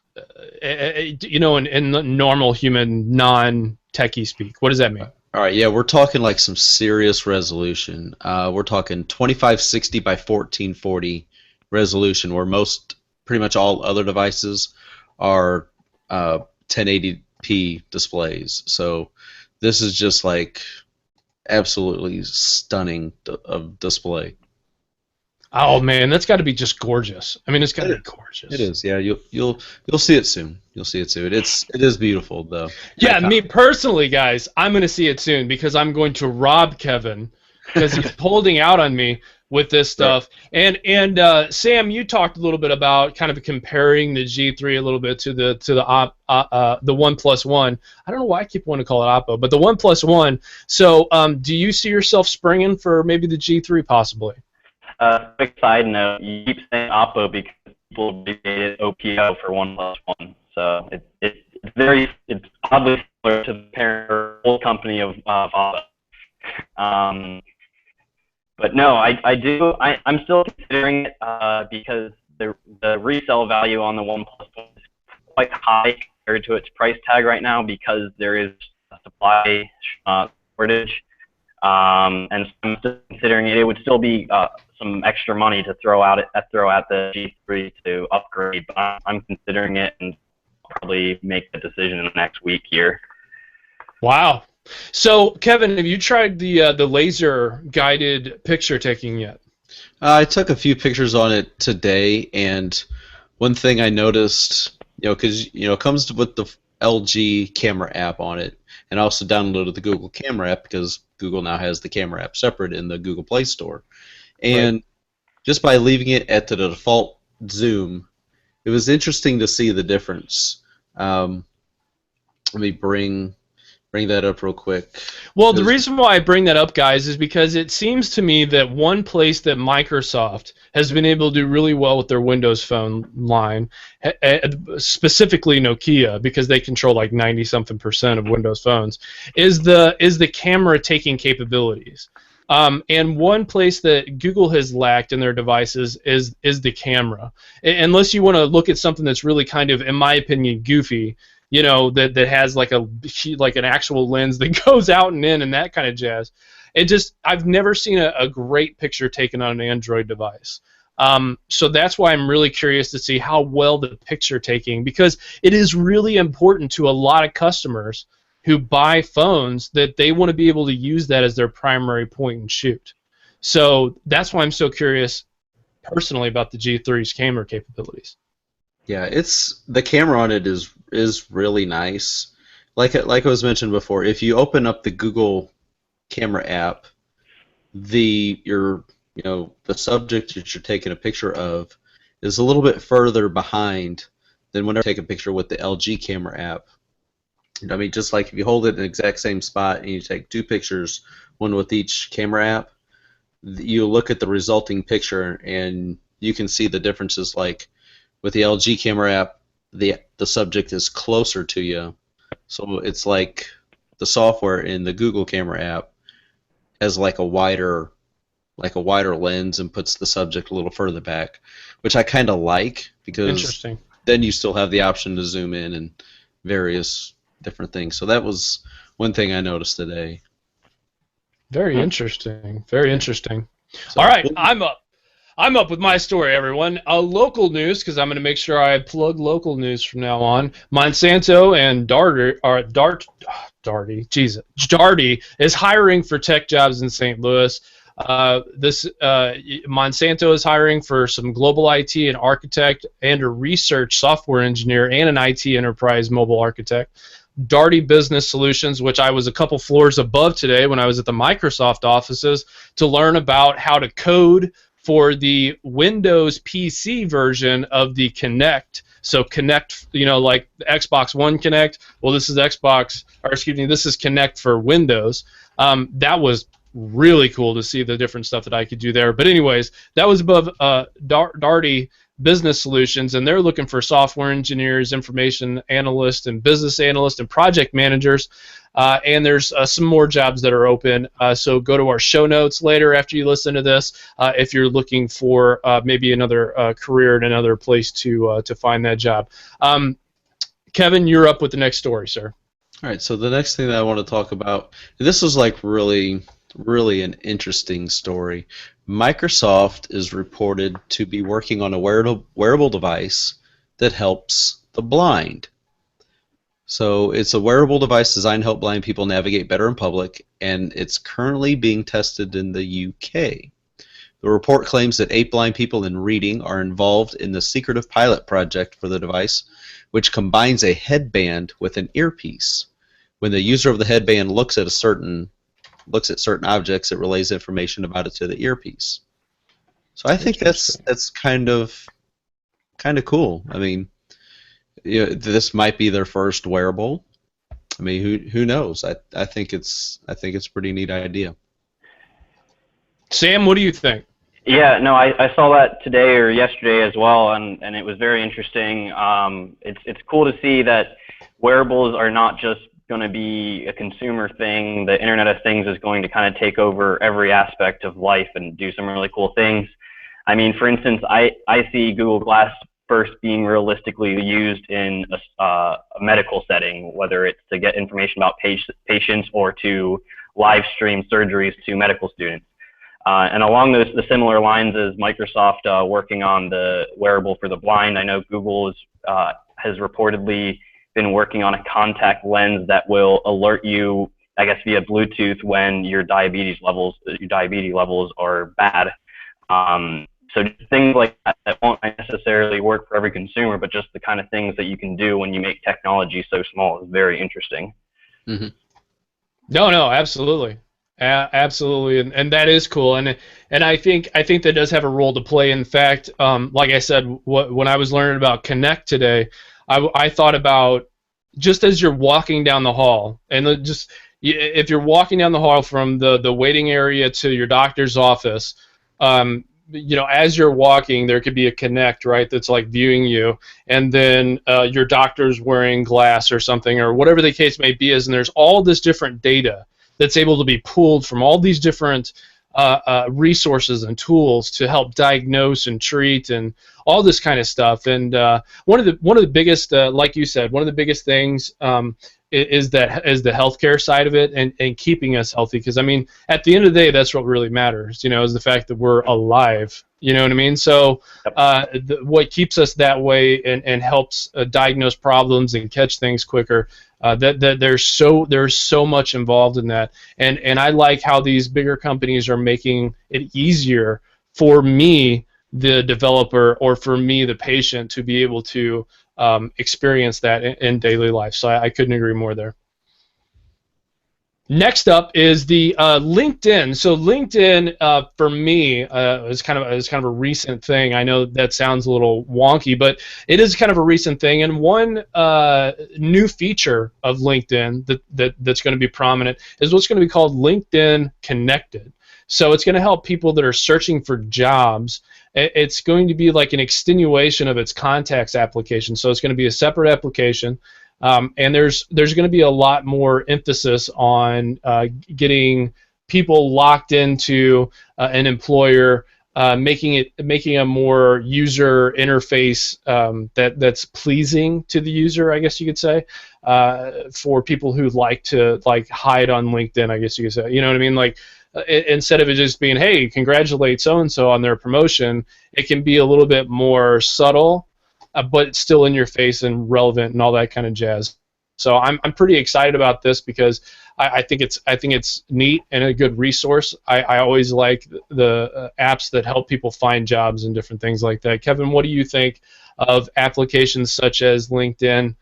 in normal human non-techie speak? What does that mean? All right, yeah, we're talking like some serious resolution. We're talking 2560 by 1440 resolution, where pretty much all other devices are 1080p displays. So this is just like absolutely stunning of display. Oh man, that's got to be just gorgeous. I mean, it's got to be gorgeous. It is, yeah. You'll see it soon. You'll see it soon. It is beautiful though. Yeah, me personally, guys, I'm gonna see it soon because I'm going to rob Kevin because he's holding out on me with this stuff. Right. And Sam, you talked a little bit about kind of comparing the G3 a little bit to the OnePlus One. I don't know why I keep wanting to call it Oppo, but the OnePlus One. So, do you see yourself springing for maybe the G3 possibly? Quick side note, you keep saying Oppo because people abbreviated OPO for OnePlus One. So it's oddly similar to the parent old company of Oppo. But no, I'm still considering it because the resale value on the OnePlus One is quite high compared to its price tag right now because there is a supply shortage. And so I'm still considering it. It would still be some extra money to throw at the G3 to upgrade, but I'm considering it and probably make the decision in the next week here. Wow. So, Kevin, have you tried the laser guided picture taking yet? I took a few pictures on it today, and one thing I noticed, because it comes with the LG camera app on it, and I also downloaded the Google camera app because Google now has the camera app separate in the Google Play Store. And just by leaving it at the default zoom, it was interesting to see the difference. Let me bring that up real quick. Well, the reason why I bring that up, guys, is because it seems to me that one place that Microsoft has been able to do really well with their Windows Phone line, specifically Nokia, because they control like 90-something% of Windows phones, is the camera taking capabilities. And one place that Google has lacked in their devices is the camera. Unless you want to look at something that's really kind of, in my opinion, goofy, that has like an actual lens that goes out and in and that kind of jazz. I've never seen a great picture taken on an Android device. So that's why I'm really curious to see how well the picture taking, because it is really important to a lot of customers who buy phones that they want to be able to use that as their primary point and shoot. So that's why I'm so curious personally about the G3's camera capabilities. Yeah, the camera on it is really nice. Like I was mentioned before, if you open up the Google camera app, the subject that you're taking a picture of is a little bit further behind than whenever you take a picture with the LG camera app. I mean, just like if you hold it in the exact same spot and you take two pictures, one with each camera app, you look at the resulting picture and you can see the differences. Like with the LG camera app, the subject is closer to you, so it's like the software in the Google camera app has like a wider lens and puts the subject a little further back, which I kind of like because then you still have the option to zoom in and various different things. So that was one thing I noticed today. Very interesting. Very interesting. So, all right, I'm up with my story, everyone. Local news, because I'm going to make sure I plug local news from now on. Monsanto and Darty is hiring for tech jobs in St. Louis. Monsanto is hiring for some global IT, an architect, and a research software engineer, and an IT enterprise mobile architect. Darty Business Solutions, which I was a couple floors above today when I was at the Microsoft offices to learn about how to code for the Windows PC version of the Kinect. So Kinect, like the Xbox One Kinect. Well, this is Kinect for Windows. That was really cool to see the different stuff that I could do there. But anyways, that was above Darty Business Solutions, and they're looking for software engineers, information analysts, and business analysts, and project managers. And there's some more jobs that are open. So go to our show notes later after you listen to this if you're looking for maybe another career in another place to find that job. Kevin, you're up with the next story, sir. All right, so the next thing that I want to talk about, this is like really an interesting story. Microsoft is reported to be working on a wearable device that helps the blind. So it's a wearable device designed to help blind people navigate better in public, and it's currently being tested in the UK. The report claims that 8 blind people in reading are involved in the secretive pilot project for the device, which combines a headband with an earpiece. When the user of the headband looks at certain objects, it relays information about it to the earpiece. So I think that's kind of cool. I mean, this might be their first wearable. I mean, who knows? I think it's a pretty neat idea. Sam, what do you think? Yeah, no, I saw that today or yesterday as well, and it was very interesting. It's cool to see that wearables are not just going to be a consumer thing. The Internet of Things is going to kind of take over every aspect of life and do some really cool things. I mean, for instance, I see Google Glass first being realistically used in a medical setting, whether it's to get information about patients or to live stream surgeries to medical students. And along the similar lines as Microsoft working on the wearable for the blind, I know Google has reportedly been working on a contact lens that will alert you, I guess, via Bluetooth when your diabetes levels are bad. So things like that won't necessarily work for every consumer, but just the kind of things that you can do when you make technology so small is very interesting. Mm-hmm. No, absolutely. Absolutely, and that is cool, and I think that does have a role to play. In fact, like I said, when I was learning about Connect today, I thought about just as you're walking down the hall, and just if you're walking down the hall from the waiting area to your doctor's office, as you're walking, there could be a Connect, right, that's like viewing you, and then your doctor's wearing glass or something, or whatever the case may be, and there's all this different data that's able to be pulled from all these different resources and tools to help diagnose and treat and all this kind of stuff. And one of the biggest, like you said, one of the biggest things is the healthcare side of it and keeping us healthy. Because I mean, at the end of the day, that's what really matters. Is the fact that we're alive. You know what I mean? So what keeps us that way and helps diagnose problems and catch things quicker. That there's so much involved in that, and I like how these bigger companies are making it easier for me, the developer, or for me, the patient, to be able to experience that in daily life. So I couldn't agree more there. Next up is the LinkedIn. So LinkedIn, for me, is kind of a recent thing. I know that sounds a little wonky, but it is kind of a recent thing. And one new feature of LinkedIn that's going to be prominent is what's going to be called LinkedIn Connected. So it's going to help people that are searching for jobs. It's going to be like an extenuation of its contacts application. So it's going to be a separate application. And there's going to be a lot more emphasis on getting people locked into an employer, making a more user interface that's pleasing to the user, I guess you could say, for people who like to hide on LinkedIn, I guess you could say. You know what I mean? Like instead of it just being, hey, congratulate so and so on their promotion, it can be a little bit more subtle. But it's still in your face and relevant and all that kind of jazz. So I'm pretty excited about this because I think it's neat and a good resource. I always like the apps that help people find jobs and different things like that. Kevin, what do you think of applications such as LinkedIn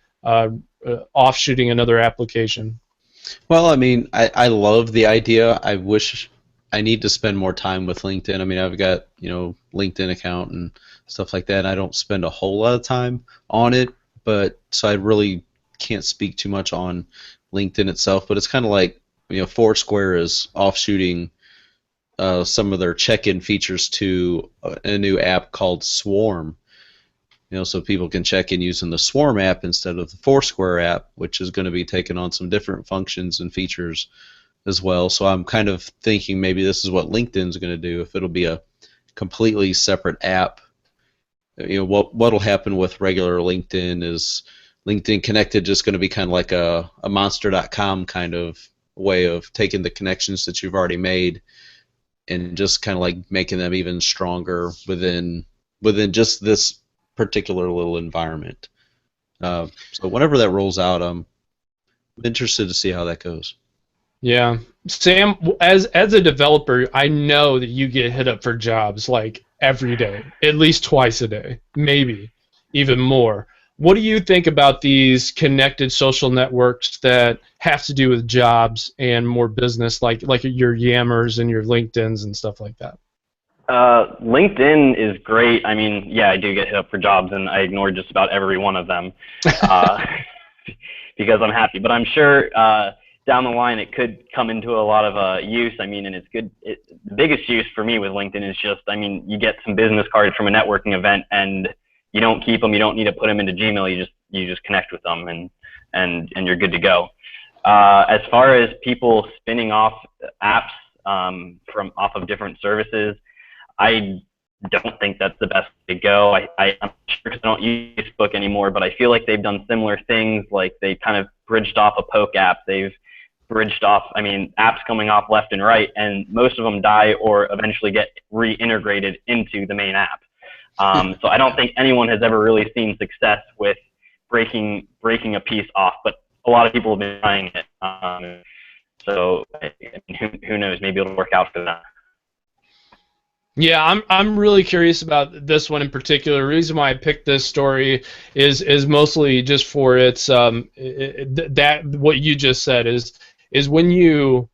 offshooting another application? Well, I mean, I love the idea. I wish I need to spend more time with LinkedIn. I mean, I've got LinkedIn account and stuff like that. I don't spend a whole lot of time on it, but so I really can't speak too much on LinkedIn itself. But it's kind of like Foursquare is offshooting some of their check-in features to a new app called Swarm. So people can check in using the Swarm app instead of the Foursquare app, which is going to be taking on some different functions and features as well. So I'm kind of thinking maybe this is what LinkedIn's going to do. If it'll be a completely separate app, what'll happen with regular LinkedIn is LinkedIn Connected just going to be kind of like a monster.com kind of way of taking the connections that you've already made and just kind of like making them even stronger within just this particular little environment. So whenever that rolls out, I'm interested to see how that goes. Yeah, Sam, as a developer, I know that you get hit up for jobs like every day, at least twice a day, maybe even more. What do you think about these connected social networks that have to do with jobs and more business, like your Yammers and your LinkedIn's and stuff like that? LinkedIn is great. I mean, yeah, I do get hit up for jobs, and I ignore just about every one of them because I'm happy. But I'm sure down the line it could come into a lot of use. I mean, and it's good. The biggest use for me with LinkedIn is just, I mean, you get some business cards from a networking event, and you don't keep them. You don't need to put them into Gmail. You just connect with them, and you're good to go. As far as people spinning off apps from off of different services, I don't think that's the best way to go. I'm sure because I don't use Facebook anymore, but I feel like they've done similar things. Like they kind of bridged off a Poke app. They've bridged off, I mean, apps coming off left and right, and most of them die or eventually get reintegrated into the main app. So I don't think anyone has ever really seen success with breaking a piece off, but a lot of people have been trying it. So I mean, who knows? Maybe it'll work out for them. Yeah, I'm really curious about this one in particular. The reason why I picked this story is mostly just for its that what you just said is when you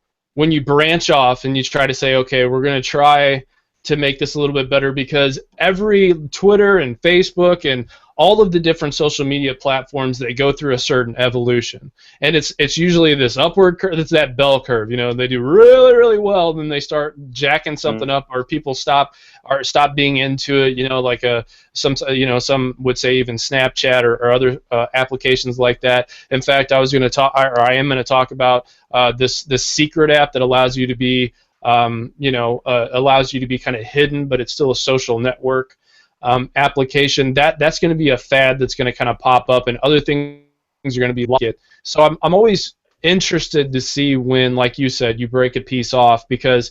branch off and you try to say, okay, we're going to try to make this a little bit better, because every Twitter and Facebook and all of the different social media platforms, they go through a certain evolution, and it's usually this upward curve. It's that bell curve. They do really, really well, then they start jacking something up, or people stop being into it. Like some would say even Snapchat or other applications like that. In fact, I am going to talk about this secret app that allows you to be allows you to be kind of hidden, but it's still a social network application. That's going to be a fad that's going to kind of pop up, and other things are going to be like it. So I'm always interested to see when, like you said, you break a piece off, because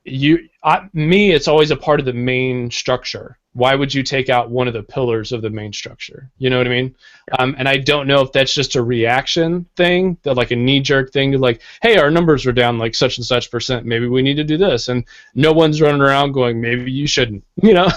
it's always a part of the main structure. Why would you take out one of the pillars of the main structure? You know what I mean? And I don't know if that's just a reaction thing, like a knee-jerk thing to like, hey, our numbers are down like such and such %. Maybe we need to do this. And no one's running around going, maybe you shouldn't. Yeah.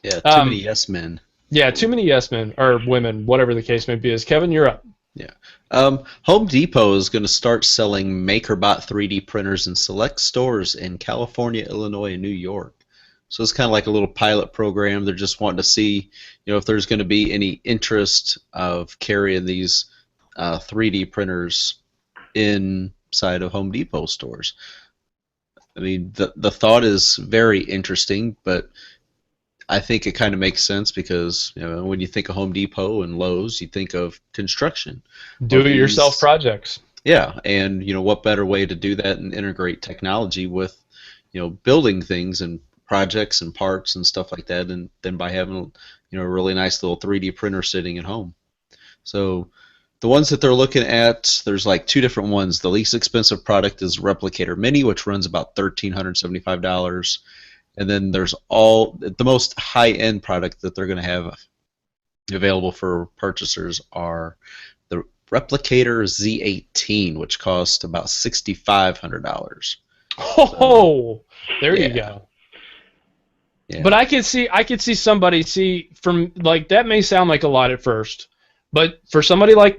Yeah, too many yes men. Yeah, too many yes men, or women, whatever the case may be. Kevin, you're up. Yeah. Home Depot is going to start selling MakerBot 3D printers in select stores in California, Illinois, and New York. So it's kind of like a little pilot program. They're just wanting to see, if there's going to be any interest of carrying these 3D printers inside of Home Depot stores. I mean, the thought is very interesting, but I think it kind of makes sense because when you think of Home Depot and Lowe's, you think of construction. Do-it-yourself projects. Yeah, and what better way to do that and integrate technology with building things and projects and parts and stuff like that, and then by having a really nice little 3D printer sitting at home. So the ones that they're looking at, there's like two different ones. The least expensive product is Replicator Mini, which runs about $1,375, and then there's the most high-end product that they're going to have available for purchasers are the Replicator Z18, which costs about $6,500. Oh, there you yeah. go. Yeah. But I could see somebody from like that may sound like a lot at first, but for somebody like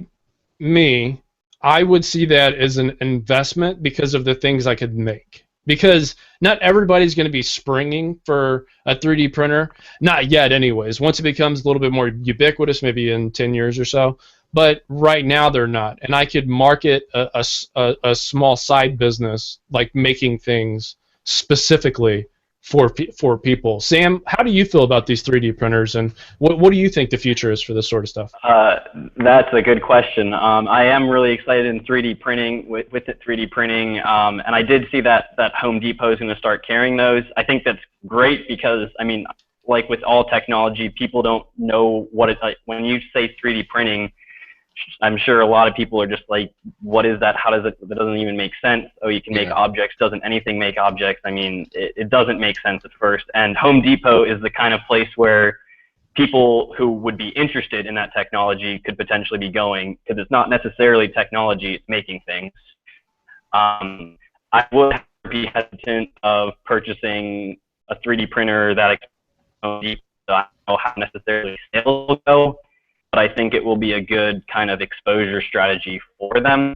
me, I would see that as an investment because of the things I could make. Because not everybody's going to be springing for a 3D printer, not yet anyways. Once it becomes a little bit more ubiquitous, maybe in 10 years or so. but right now they're not. And I could market a small side business like making things specifically for people. Sam, how do you feel about these 3D printers, and what do you think the future is for this sort of stuff? That's a good question. I am really excited in 3D printing with it 3D printing, and I did see that Home Depot is going to start carrying those. I think that's great because, I mean, like with all technology, people don't know what it's like. When you say 3D printing, I'm sure a lot of people are just like, what is that? How does it, that doesn't even make sense. Oh, you can make objects. Doesn't anything make objects? I mean, it doesn't make sense at first. And Home Depot is the kind of place where people who would be interested in that technology could potentially be going, because it's not necessarily technology, it's making things. I would be hesitant of purchasing a 3D printer that Home Depot, so I don't know how necessarily sales will go, but I think it will be a good kind of exposure strategy for them.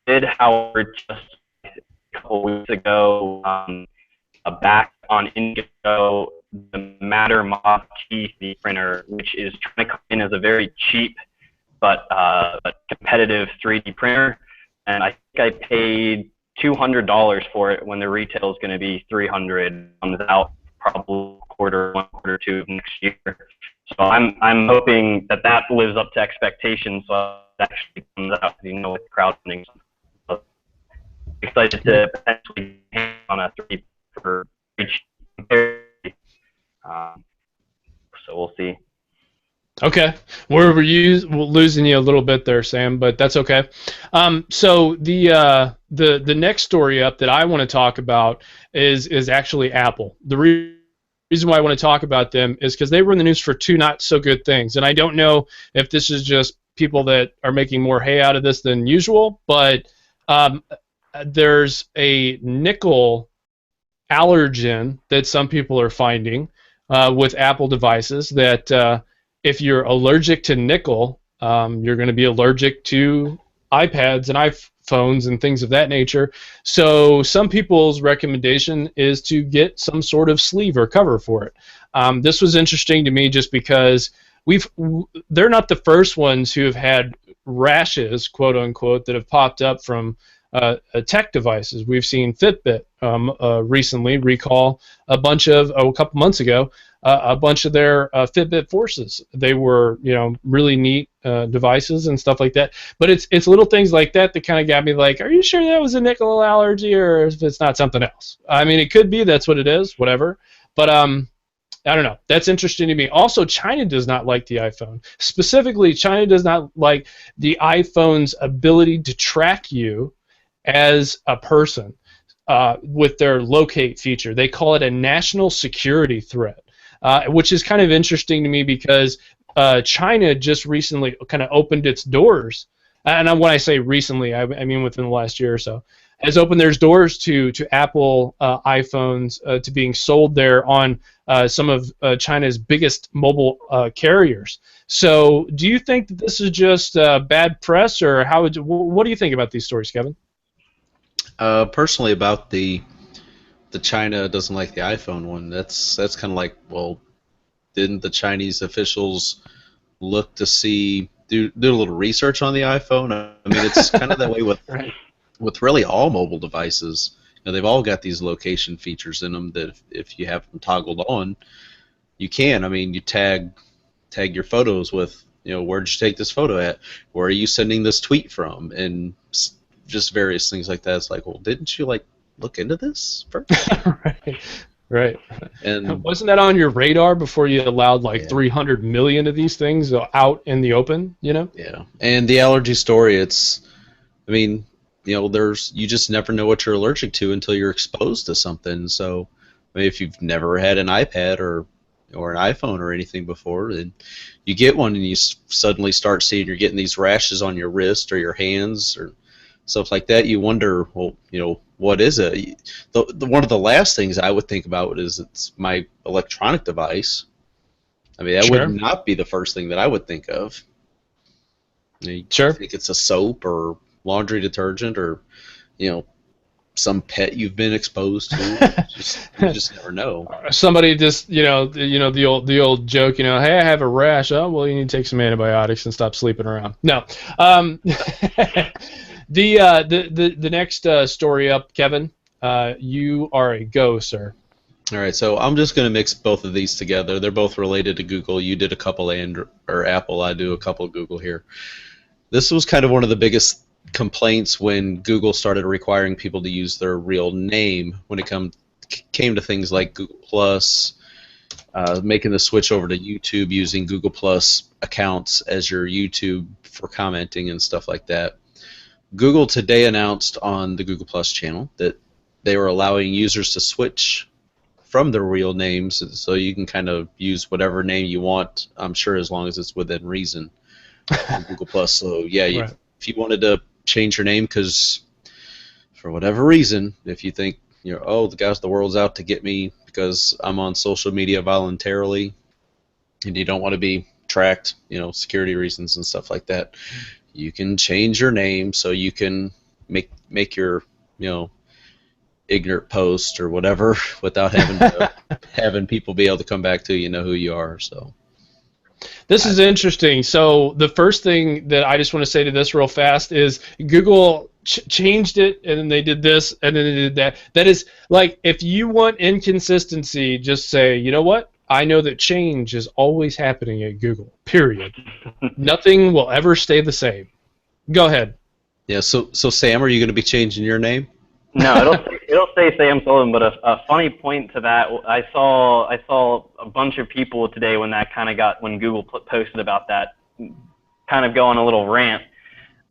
Did, however, just a couple weeks ago, back on Indigo, the Matter Mod T 3D printer, which is trying to come in as a very cheap but competitive 3D printer, and I think I paid $200 for it when the retail is going to be $300. Comes out probably one quarter two of next year. So I'm hoping that that lives up to expectations. So it actually comes out, you know, with crowdfunding. So excited to potentially hand on a 3D for each. So we'll see. Okay, we're losing you a little bit there, Sam, but that's okay. So the next story up that I want to talk about is actually Apple. The reason why I want to talk about them is because they were in the news for two not so good things, and I don't know if this is just people that are making more hay out of this than usual, but there's a nickel allergen that some people are finding with Apple devices that if you're allergic to nickel, you're going to be allergic to iPads and iPhones and things of that nature. So some people's recommendation is to get some sort of sleeve or cover for it. This was interesting to me just because they're not the first ones who have had rashes, quote unquote, that have popped up from tech devices. We've seen Fitbit recently recall a couple months ago, a bunch of their Fitbit Forces. They were, really neat devices and stuff like that. But it's little things like that that kind of got me like, are you sure that was a nickel allergy, or if it's not something else? I mean, it could be. That's what it is. Whatever. But I don't know. That's interesting to me. Also, China does not like the iPhone. Specifically, China does not like the iPhone's ability to track you as a person with their locate feature. They call it a national security threat, which is kind of interesting to me because China just recently kind of opened its doors, and when I say recently, I mean within the last year or so, has opened their doors to Apple iPhones to being sold there on some of China's biggest mobile carriers. So do you think that this is just bad press, or what do you think about these stories, Kevin? Personally, about the China doesn't like the iPhone one, that's kind of like, well, didn't the Chinese officials look to do a little research on the iPhone? I mean, it's kind of that way with Right. with really all mobile devices. They've all got these location features in them that if you have them toggled on, you can. I mean, you tag your photos with, where'd you take this photo at? Where are you sending this tweet from? And just various things like that. It's like, well, didn't you look into this first? Right. And wasn't that on your radar before you allowed 300 million of these things out in the open? Yeah. And the allergy story, I mean, you just never know what you're allergic to until you're exposed to something. So, I mean, if you've never had an iPad or an iPhone or anything before, then you get one and you suddenly start seeing you're getting these rashes on your wrist or your hands or stuff like that. You wonder, well, what is it? One of the last things I would think about is it's my electronic device. I mean, that Sure. would not be the first thing that I would think of. You Sure. think it's a soap or laundry detergent or, some pet you've been exposed to. You just never know. Somebody just, the old joke, hey, I have a rash. Oh, well, you need to take some antibiotics and stop sleeping around. No. The next story up, Kevin. You are a go, sir. All right, so I'm just going to mix both of these together. They're both related to Google. You did a couple Apple. I do a couple Google here. This was kind of one of the biggest complaints when Google started requiring people to use their real name when it came to things like Google Plus, making the switch over to YouTube, using Google Plus accounts as your YouTube for commenting and stuff like that. Google today announced on the Google Plus channel that they were allowing users to switch from their real names, so you can kind of use whatever name you want, I'm sure, as long as it's within reason on Google Plus. So yeah, Right. If you wanted to change your name because for whatever reason, if you think the world's out to get me because I'm on social media voluntarily, and you don't want to be tracked, security reasons and stuff like that, you can change your name so you can make your ignorant post or whatever without having people be able to come back to who you are. So this is interesting. So the first thing that I just want to say to this real fast is Google changed it, and then they did this, and then they did that. That is like, if you want inconsistency, just say, you know what? I know that change is always happening at Google. Period. Nothing will ever stay the same. Go ahead. Yeah. So Sam, are you going to be changing your name? No, it'll say Sam Sullivan, but a funny point to that, I saw a bunch of people today when Google posted about that, kind of go on a little rant,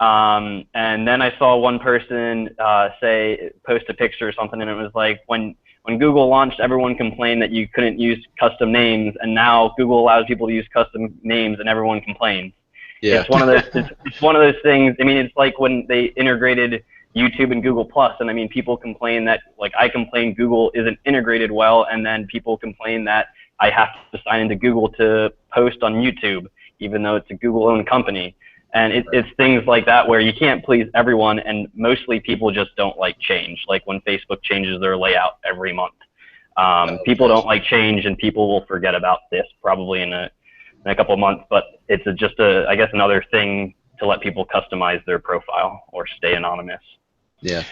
and then I saw one person post a picture or something, and it was like when Google launched, everyone complained that you couldn't use custom names, and now Google allows people to use custom names, and everyone complains. Yeah. It's one of those. It's one of those things. I mean, it's like when they integrated YouTube and Google Plus, and I mean, people complain that, like, I complain Google isn't integrated well, and then people complain that I have to sign into Google to post on YouTube, even though it's a Google-owned company. And it's things like that where you can't please everyone, and mostly people just don't like change. Like when Facebook changes their layout every month, people don't like change, and people will forget about this probably in a couple of months. But it's just I guess another thing to let people customize their profile or stay anonymous. Yeah.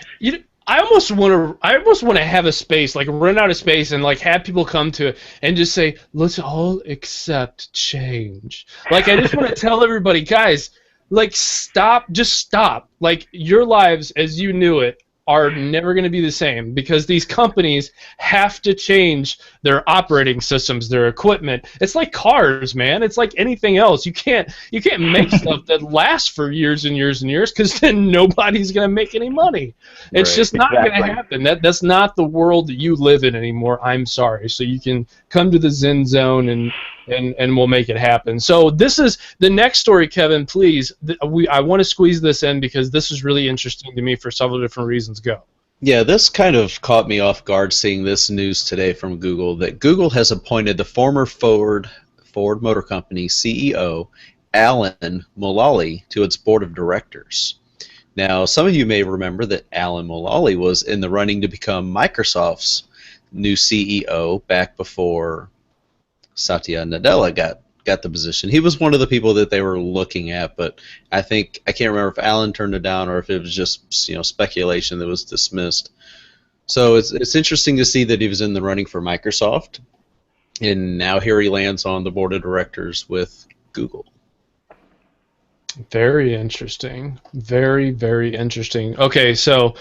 I almost want to have a space, like run out of space, and like have people come to it and just say, let's all accept change. Like, I just want to tell everybody, guys, like, just stop. Like, your lives as you knew it are never going to be the same, because these companies have to change their operating systems, their equipment. It's like cars, man. It's like anything else. You can't make stuff that lasts for years and years and years, because then nobody's going to make any money. It's just not going to happen. That's not the world that you live in anymore. I'm sorry. So you can come to the Zen Zone and we'll make it happen. So this is the next story, Kevin, please. I want to squeeze this in because this is really interesting to me for several different reasons. Go. Yeah, this kind of caught me off guard seeing this news today from Google, that Google has appointed the former Ford Motor Company CEO, Alan Mulally, to its board of directors. Now, some of you may remember that Alan Mulally was in the running to become Microsoft's new CEO back before Satya Nadella got the position. He was one of the people that they were looking at, but I can't remember if Alan turned it down or if it was just speculation that was dismissed. So it's interesting to see that he was in the running for Microsoft, and now here he lands on the board of directors with Google. Very interesting. Very, very interesting. Okay, so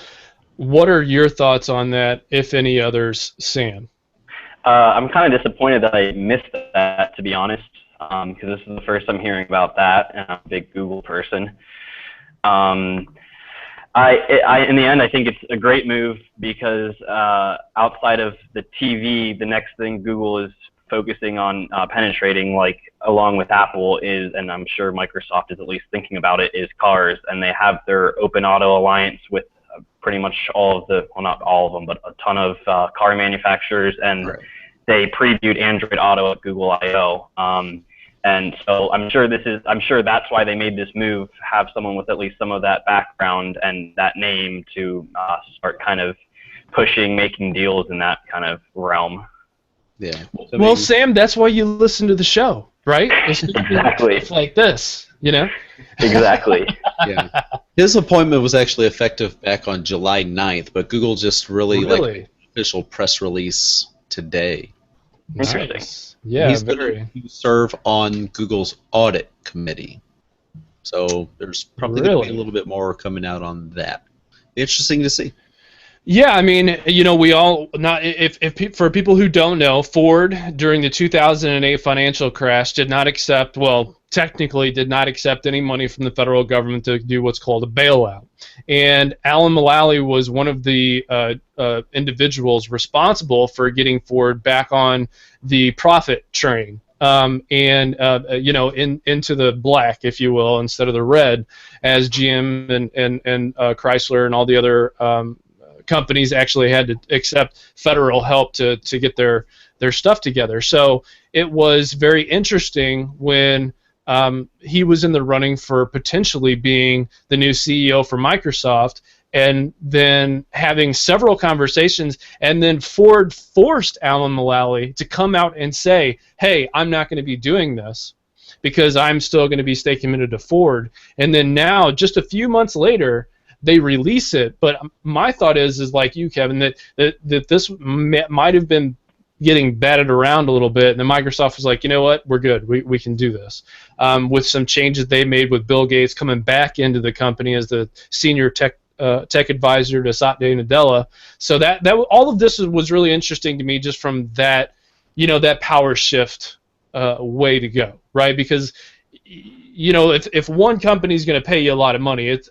what are your thoughts on that, if any others, Sam? I'm kind of disappointed that I missed that, to be honest, because this is the first I'm hearing about that, and I'm a big Google person. In the end, I think it's a great move because outside of the TV, the next thing Google is focusing on penetrating, like along with Apple, is, and I'm sure Microsoft is at least thinking about it, is cars, and they have their Open Auto Alliance with pretty much all of the, well, not all of them, but a ton of car manufacturers, and Right. They previewed Android Auto at Google I/O, and so I'm sure that's why they made this move, have someone with at least some of that background and that name to start kind of pushing, making deals in that kind of realm. Yeah. Well, Sam, that's why you listen to the show, right? Exactly. Stuff like this, you know? Exactly. Yeah. His appointment was actually effective back on July 9th, but Google just really? Like official press release today. Interesting. Nice. Yeah, He's going to serve on Google's audit committee. So there's probably going to be a little bit more coming out on that. Interesting to see. Yeah, I mean, you know, we all for people who don't know, Ford during the 2008 financial crash did not accept, well, technically did not accept any money from the federal government to do what's called a bailout. And Alan Mulally was one of the individuals responsible for getting Ford back on the profit train. You know, into the black, if you will, instead of the red, as GM and Chrysler and all the other companies actually had to accept federal help to get their stuff together. So it was very interesting when he was in the running for potentially being the new CEO for Microsoft, and then having several conversations, and then Ford forced Alan Mulally to come out and say, hey, I'm not going to be doing this because I'm still going to be stay committed to Ford. And then now, just a few months later, they release it. But my thought is like you, Kevin, that this might have been getting batted around a little bit, and then Microsoft was like, you know what, we're good, we can do this, with some changes they made with Bill Gates coming back into the company as the senior tech advisor to Satya Nadella. So that all of this was really interesting to me, just from that, you know, that power shift way to go, right? Because, you know, if one company is going to pay you a lot of money, if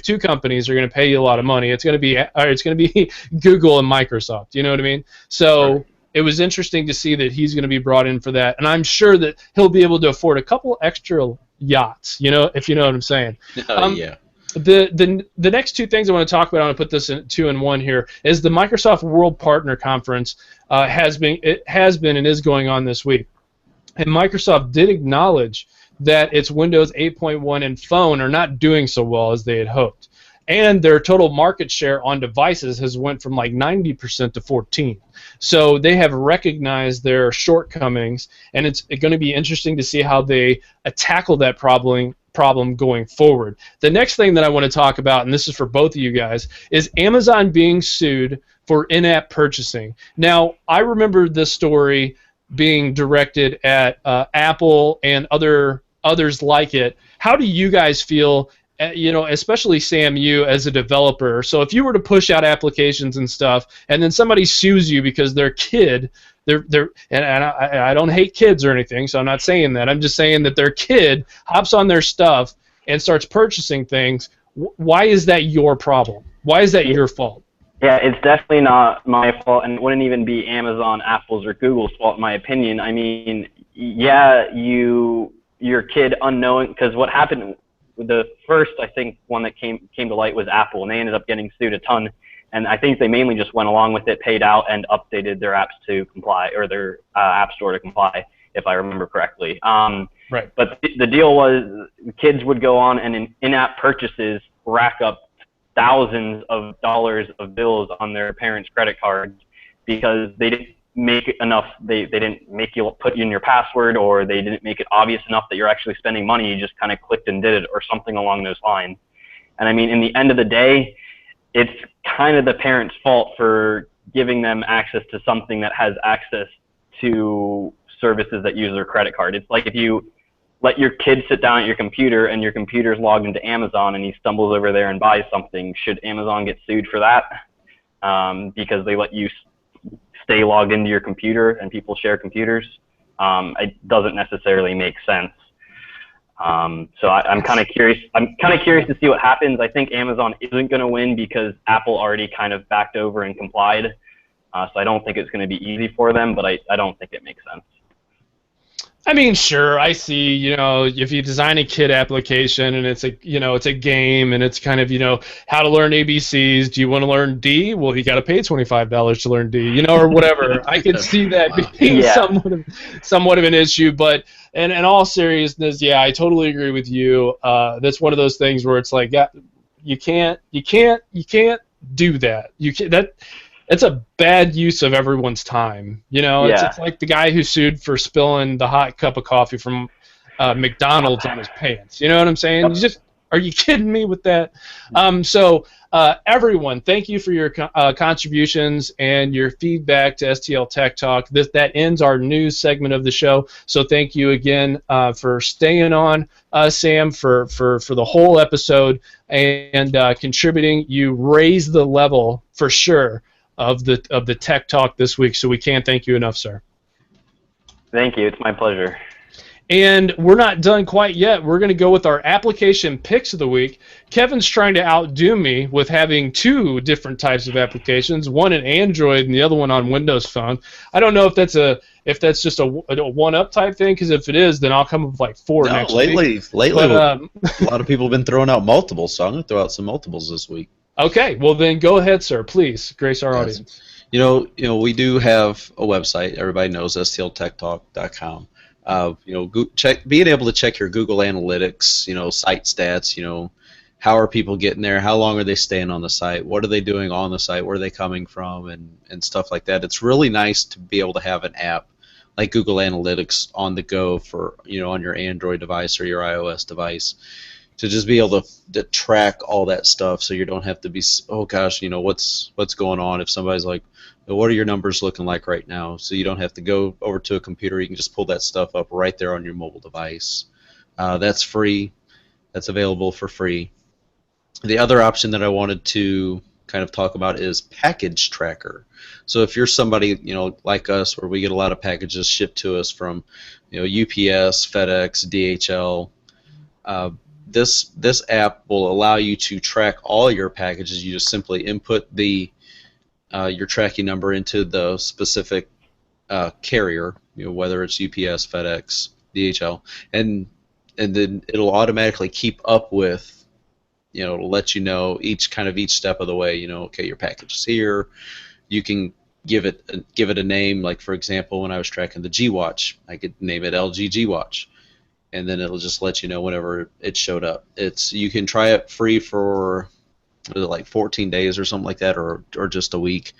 two companies are going to pay you a lot of money, it's going to be Google and Microsoft. You know what I mean? So it was interesting to see that he's going to be brought in for that, and I'm sure that he'll be able to afford a couple extra yachts. You know, if you know what I'm saying. Yeah. The next two things I want to talk about, I'm going to put this in 2 in 1 here, is the Microsoft World Partner Conference has been and is going on this week. And Microsoft did acknowledge that its Windows 8.1 and phone are not doing so well as they had hoped. And their total market share on devices has went from like 90% to 14%. So they have recognized their shortcomings, and it's going to be interesting to see how they tackle that problem going forward. The next thing that I want to talk about, and this is for both of you guys, is Amazon being sued for in-app purchasing. Now, I remember this story being directed at Apple and others like it. How do you guys feel, you know, especially Sam, you as a developer? So if you were to push out applications and stuff, and then somebody sues you because their kid, I don't hate kids or anything, so I'm not saying that. I'm just saying that their kid hops on their stuff and starts purchasing things. Why is that your problem? Why is that your fault? Yeah, it's definitely not my fault, and it wouldn't even be Amazon, Apple's, or Google's fault, in my opinion. I mean, yeah, your kid unknowing, because what happened, the first, I think, one that came to light was Apple, and they ended up getting sued a ton. And I think they mainly just went along with it, paid out, and updated their apps to comply, or their app store to comply, if I remember correctly. Right. But the deal was, kids would go on and in-app purchases rack up thousands of dollars of bills on their parents' credit cards because they didn't make it enough. They didn't make you put in your password, or they didn't make it obvious enough that you're actually spending money. You just kind of clicked and did it, or something along those lines. And I mean, in the end of the day, it's kind of the parents' fault for giving them access to something that has access to services that use their credit card. It's like if you let your kid sit down at your computer and your computer's logged into Amazon and he stumbles over there and buys something, should Amazon get sued for that? Because they let you stay logged into your computer and people share computers? It doesn't necessarily make sense. So I'm kind of curious. I'm kind of curious to see what happens. I think Amazon isn't going to win because Apple already kind of backed over and complied. So I don't think it's going to be easy for them, but I don't think it makes sense. I mean, sure, I see, you know, if you design a kid application and it's a, you know, it's a game and it's kind of, you know, how to learn ABCs. Do you want to learn D? Well, you got to pay $25 to learn D, you know, or whatever. I can see that being somewhat of an issue, but in all seriousness, yeah, I totally agree with you. That's one of those things where it's like, yeah, you can't do that. You can it's a bad use of everyone's time. You know, Yeah. it's like the guy who sued for spilling the hot cup of coffee from McDonald's on his pants. You know what I'm saying? Yep. You just are you kidding me with that? So everyone, thank you for your contributions and your feedback to STL Tech Talk. That ends our news segment of the show. So thank you again for staying on, Sam, for the whole episode and contributing. You raised the level for sure of the Tech Talk this week. So we can't thank you enough, sir. Thank you. It's my pleasure. And we're not done quite yet. We're going to go with our application picks of the week. Kevin's trying to outdo me with having two different types of applications, one in Android and the other one on Windows Phone. I don't know if that's just a one-up type thing, because if it is, then I'll come up with like four next week. Lately, But, a lot of people have been throwing out multiples, so I'm going to throw out some multiples this week. Okay, well then go ahead, sir. Please grace our audience. You know, we do have a website. Everybody knows STLTechTalk.com. Being able to check your Google Analytics, site stats, how are people getting there, how long are they staying on the site, what are they doing on the site, where are they coming from, and stuff like that. It's really nice to be able to have an app like Google Analytics on the go for, on your Android device or your iOS device, to just be able to track all that stuff, so you don't have to be, oh gosh, what's going on if somebody's like, what are your numbers looking like right now? So you don't have to go over to a computer. You can just pull that stuff up right there on your mobile device. That's free. That's available for free. The other option that I wanted to kind of talk about is Package Tracker. So if you're somebody, like us, where we get a lot of packages shipped to us from, UPS, FedEx, DHL, this app will allow you to track all your packages. You just simply input your tracking number into the specific carrier, whether it's UPS, FedEx, DHL, and then it'll automatically keep up with, it'll let you know each step of the way. Okay, your package is here. You can give it a name. Like, for example, when I was tracking the G Watch, I could name it LG G Watch, and then it'll just let you know whenever it showed up. You can try it free for like 14 days or something like that, or just a week,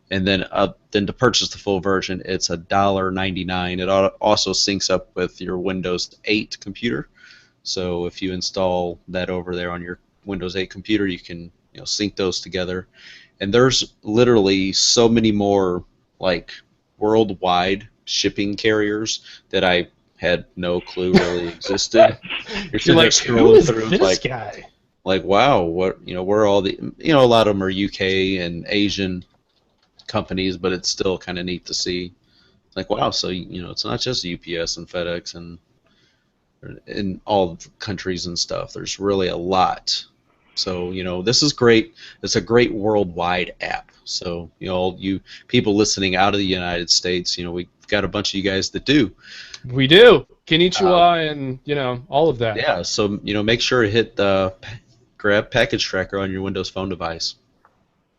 and then to purchase the full version, it's $1.99. It also syncs up with your Windows 8 computer, so if you install that over there on your Windows 8 computer, you can sync those together. And there's literally so many more, like, worldwide shipping carriers that I had no clue really existed. You're like, who is this guy? Like, wow, where all the, a lot of them are UK and Asian companies, but it's still kind of neat to see. Like, wow, so, it's not just UPS and FedEx and in all countries and stuff. There's really a lot. So, this is great. It's a great worldwide app. So, you people listening out of the United States, we've got a bunch of you guys that do. We do. Konnichiwa and, all of that. Yeah, so, make sure to hit grab Package Tracker on your Windows Phone device.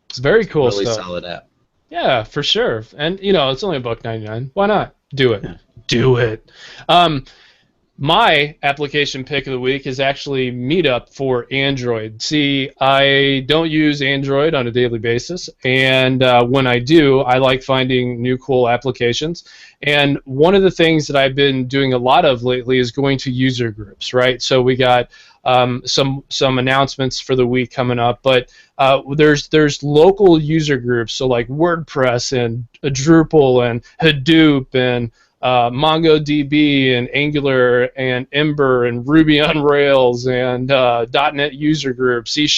It's very cool really stuff. Solid app. Yeah, for sure. And it's only $1.99. Why not? Do it. Yeah. Do it. My application pick of the week is actually Meetup for Android. See, I don't use Android on a daily basis, and when I do, I like finding new cool applications. And one of the things that I've been doing a lot of lately is going to user groups, right? So we got some announcements for the week coming up, but there's local user groups, so like WordPress and Drupal and Hadoop and MongoDB and Angular and Ember and Ruby on Rails and .NET user group, C#,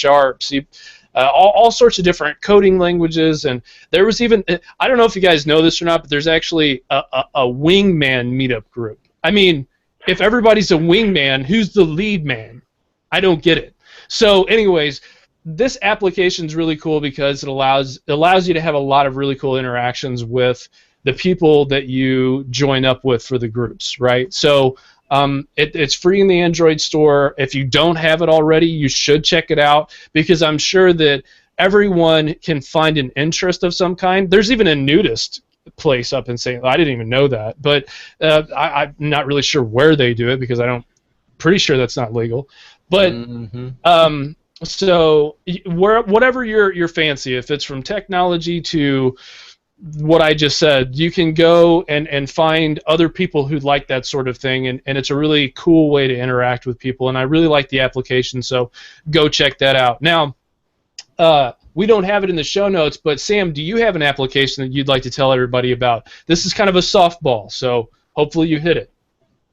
all sorts of different coding languages. And there was even, I don't know if you guys know this or not, but there's actually a wingman meetup group. I mean, if everybody's a wingman, who's the lead man? I don't get it. So anyways, this application is really cool because it allows you to have a lot of really cool interactions with the people that you join up with for the groups, right? So it's free in the Android store. If you don't have it already, you should check it out, because I'm sure that everyone can find an interest of some kind. There's even a nudist place up in St. I didn't even know that, but I'm not really sure where they do it, because pretty sure that's not legal. But So whatever your fancy, if it's from technology to what I just said, you can go and find other people who like that sort of thing, and it's a really cool way to interact with people, and I really like the application, so go check that out. Now, we don't have it in the show notes, but Sam, do you have an application that you'd like to tell everybody about? This is kind of a softball, so hopefully you hit it.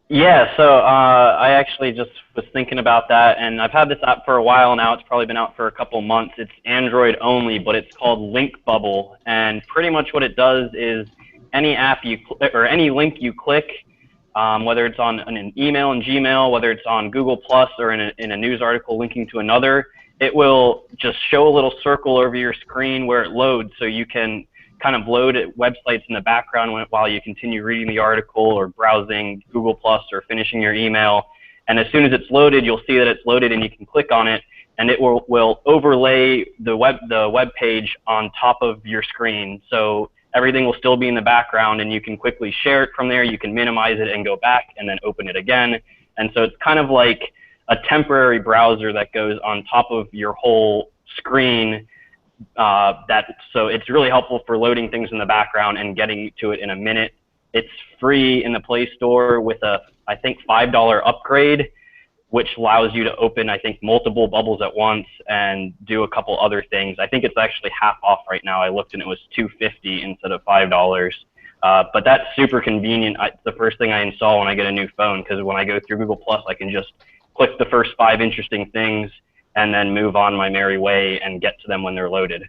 Yeah, so I actually just was thinking about that, and I've had this app for a while now. It's probably been out for a couple months. It's Android only, but it's called Link Bubble, and pretty much what it does is any app you or any link you click, whether it's on an email in Gmail, whether it's on Google Plus or in a news article linking to another, it will just show a little circle over your screen where it loads, so you can kind of load websites in the background while you continue reading the article or browsing Google Plus or finishing your email. And as soon as it's loaded, you'll see that it's loaded, and you can click on it, and it will overlay the web page on top of your screen. So everything will still be in the background, and you can quickly share it from there. You can minimize it and go back and then open it again. And so it's kind of like a temporary browser that goes on top of your whole screen. So it's really helpful for loading things in the background and getting to it in a minute. It's free in the Play Store with a, I think, $5 upgrade, which allows you to open, I think, multiple bubbles at once and do a couple other things. I think it's actually half off right now. I looked and it was $2.50 instead of $5. But that's super convenient. It's the first thing I install when I get a new phone, because when I go through Google Plus, I can just click the first 5 interesting things and then move on my merry way and get to them when they're loaded.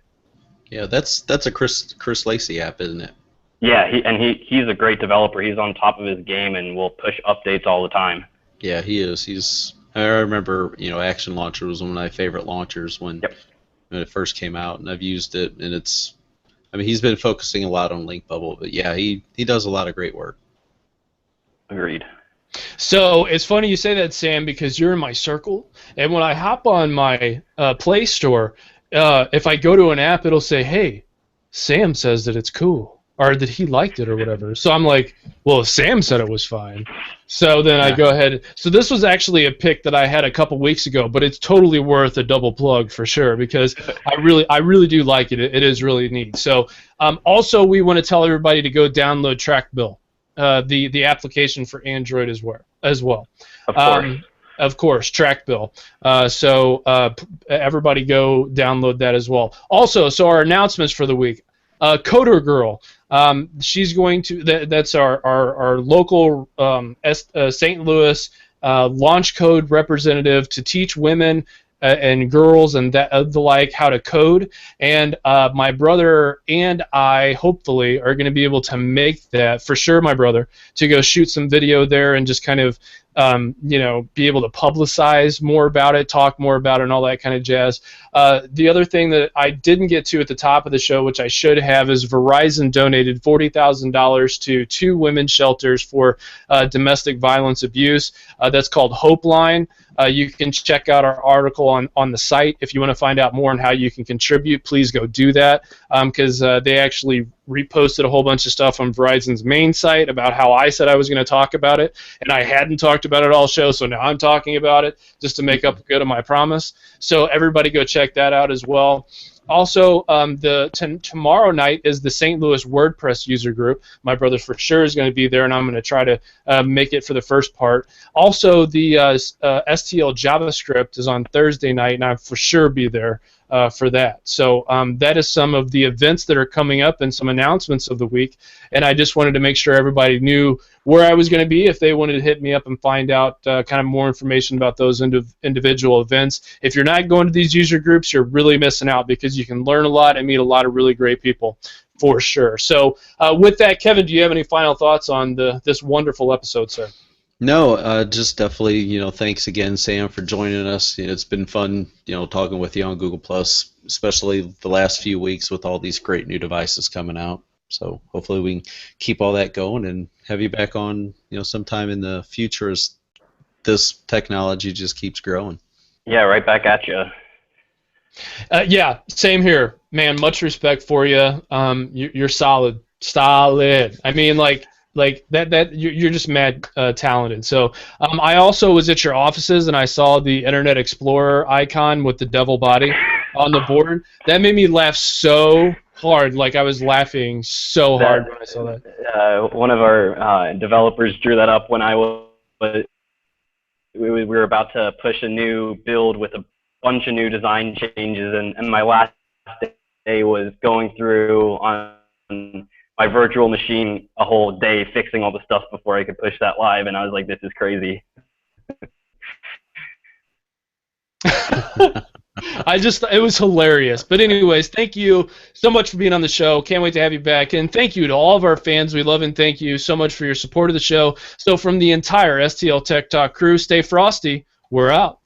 Yeah, that's a Chris Lacey app, isn't it? Yeah, he's a great developer. He's on top of his game and will push updates all the time. Yeah, he is. I remember, Action Launcher was one of my favorite launchers when it first came out, and I've used it, and he's been focusing a lot on Link Bubble, but yeah, he does a lot of great work. Agreed. So it's funny you say that, Sam, because you're in my circle, and when I hop on my Play Store, if I go to an app, it'll say, hey, Sam says that it's cool, or that he liked it or whatever. So I'm like, well, if Sam said it was fine. So then I go ahead. So this was actually a pick that I had a couple weeks ago, but it's totally worth a double plug for sure, because I really do like it. It is really neat. So also we want to tell everybody to go download TrackBill. The application for Android as well. Of course, TrackBill. So everybody go download that as well. Also, so our announcements for the week. Coder Girl. She's going to. That's our local St. Louis launch code representative to teach women and girls and the like how to code, and my brother and I hopefully are going to be able to make that, for sure, my brother, to go shoot some video there and just kind of be able to publicize more about it, talk more about it, and all that kind of jazz. The other thing that I didn't get to at the top of the show, which I should have, is Verizon donated $40,000 to 2 women's shelters for domestic violence abuse. That's called Hope Line. You can check out our article on the site if you want to find out more on how you can contribute. Please go do that, because they actually reposted a whole bunch of stuff on Verizon's main site about how I said I was going to talk about it, and I hadn't talked about it all show, so now I'm talking about it just to make up good on my promise. So everybody go check that out as well. Also, tomorrow night is the St. Louis WordPress user group. My brother for sure is going to be there, and I'm going to try to make it for the first part. Also, the STL JavaScript is on Thursday night, and I'll for sure be there for that. So that is some of the events that are coming up and some announcements of the week. And I just wanted to make sure everybody knew where I was going to be if they wanted to hit me up and find out kind of more information about those individual events. If you're not going to these user groups, you're really missing out, because you can learn a lot and meet a lot of really great people for sure. So with that, Kevin, do you have any final thoughts on this wonderful episode, sir? No, just definitely, thanks again, Sam, for joining us. It's been fun, talking with you on Google Plus, especially the last few weeks with all these great new devices coming out. So hopefully we can keep all that going and have you back on, sometime in the future as this technology just keeps growing. Yeah, right back at you. Yeah, same here, man. Much respect for you. You're solid. I mean, like, like that you're just mad talented. So I also was at your offices and I saw the Internet Explorer icon with the devil body on the board. That made me laugh so hard. Like I was laughing so hard when I saw that. One of our developers drew that up when we were about to push a new build with a bunch of new design changes, and my last day was going through on my virtual machine a whole day fixing all the stuff before I could push that live, and I was like, this is crazy. It was hilarious. But anyways, thank you so much for being on the show. Can't wait to have you back. And thank you to all of our fans. We love and thank you so much for your support of the show. So from the entire STL Tech Talk crew, stay frosty. We're out.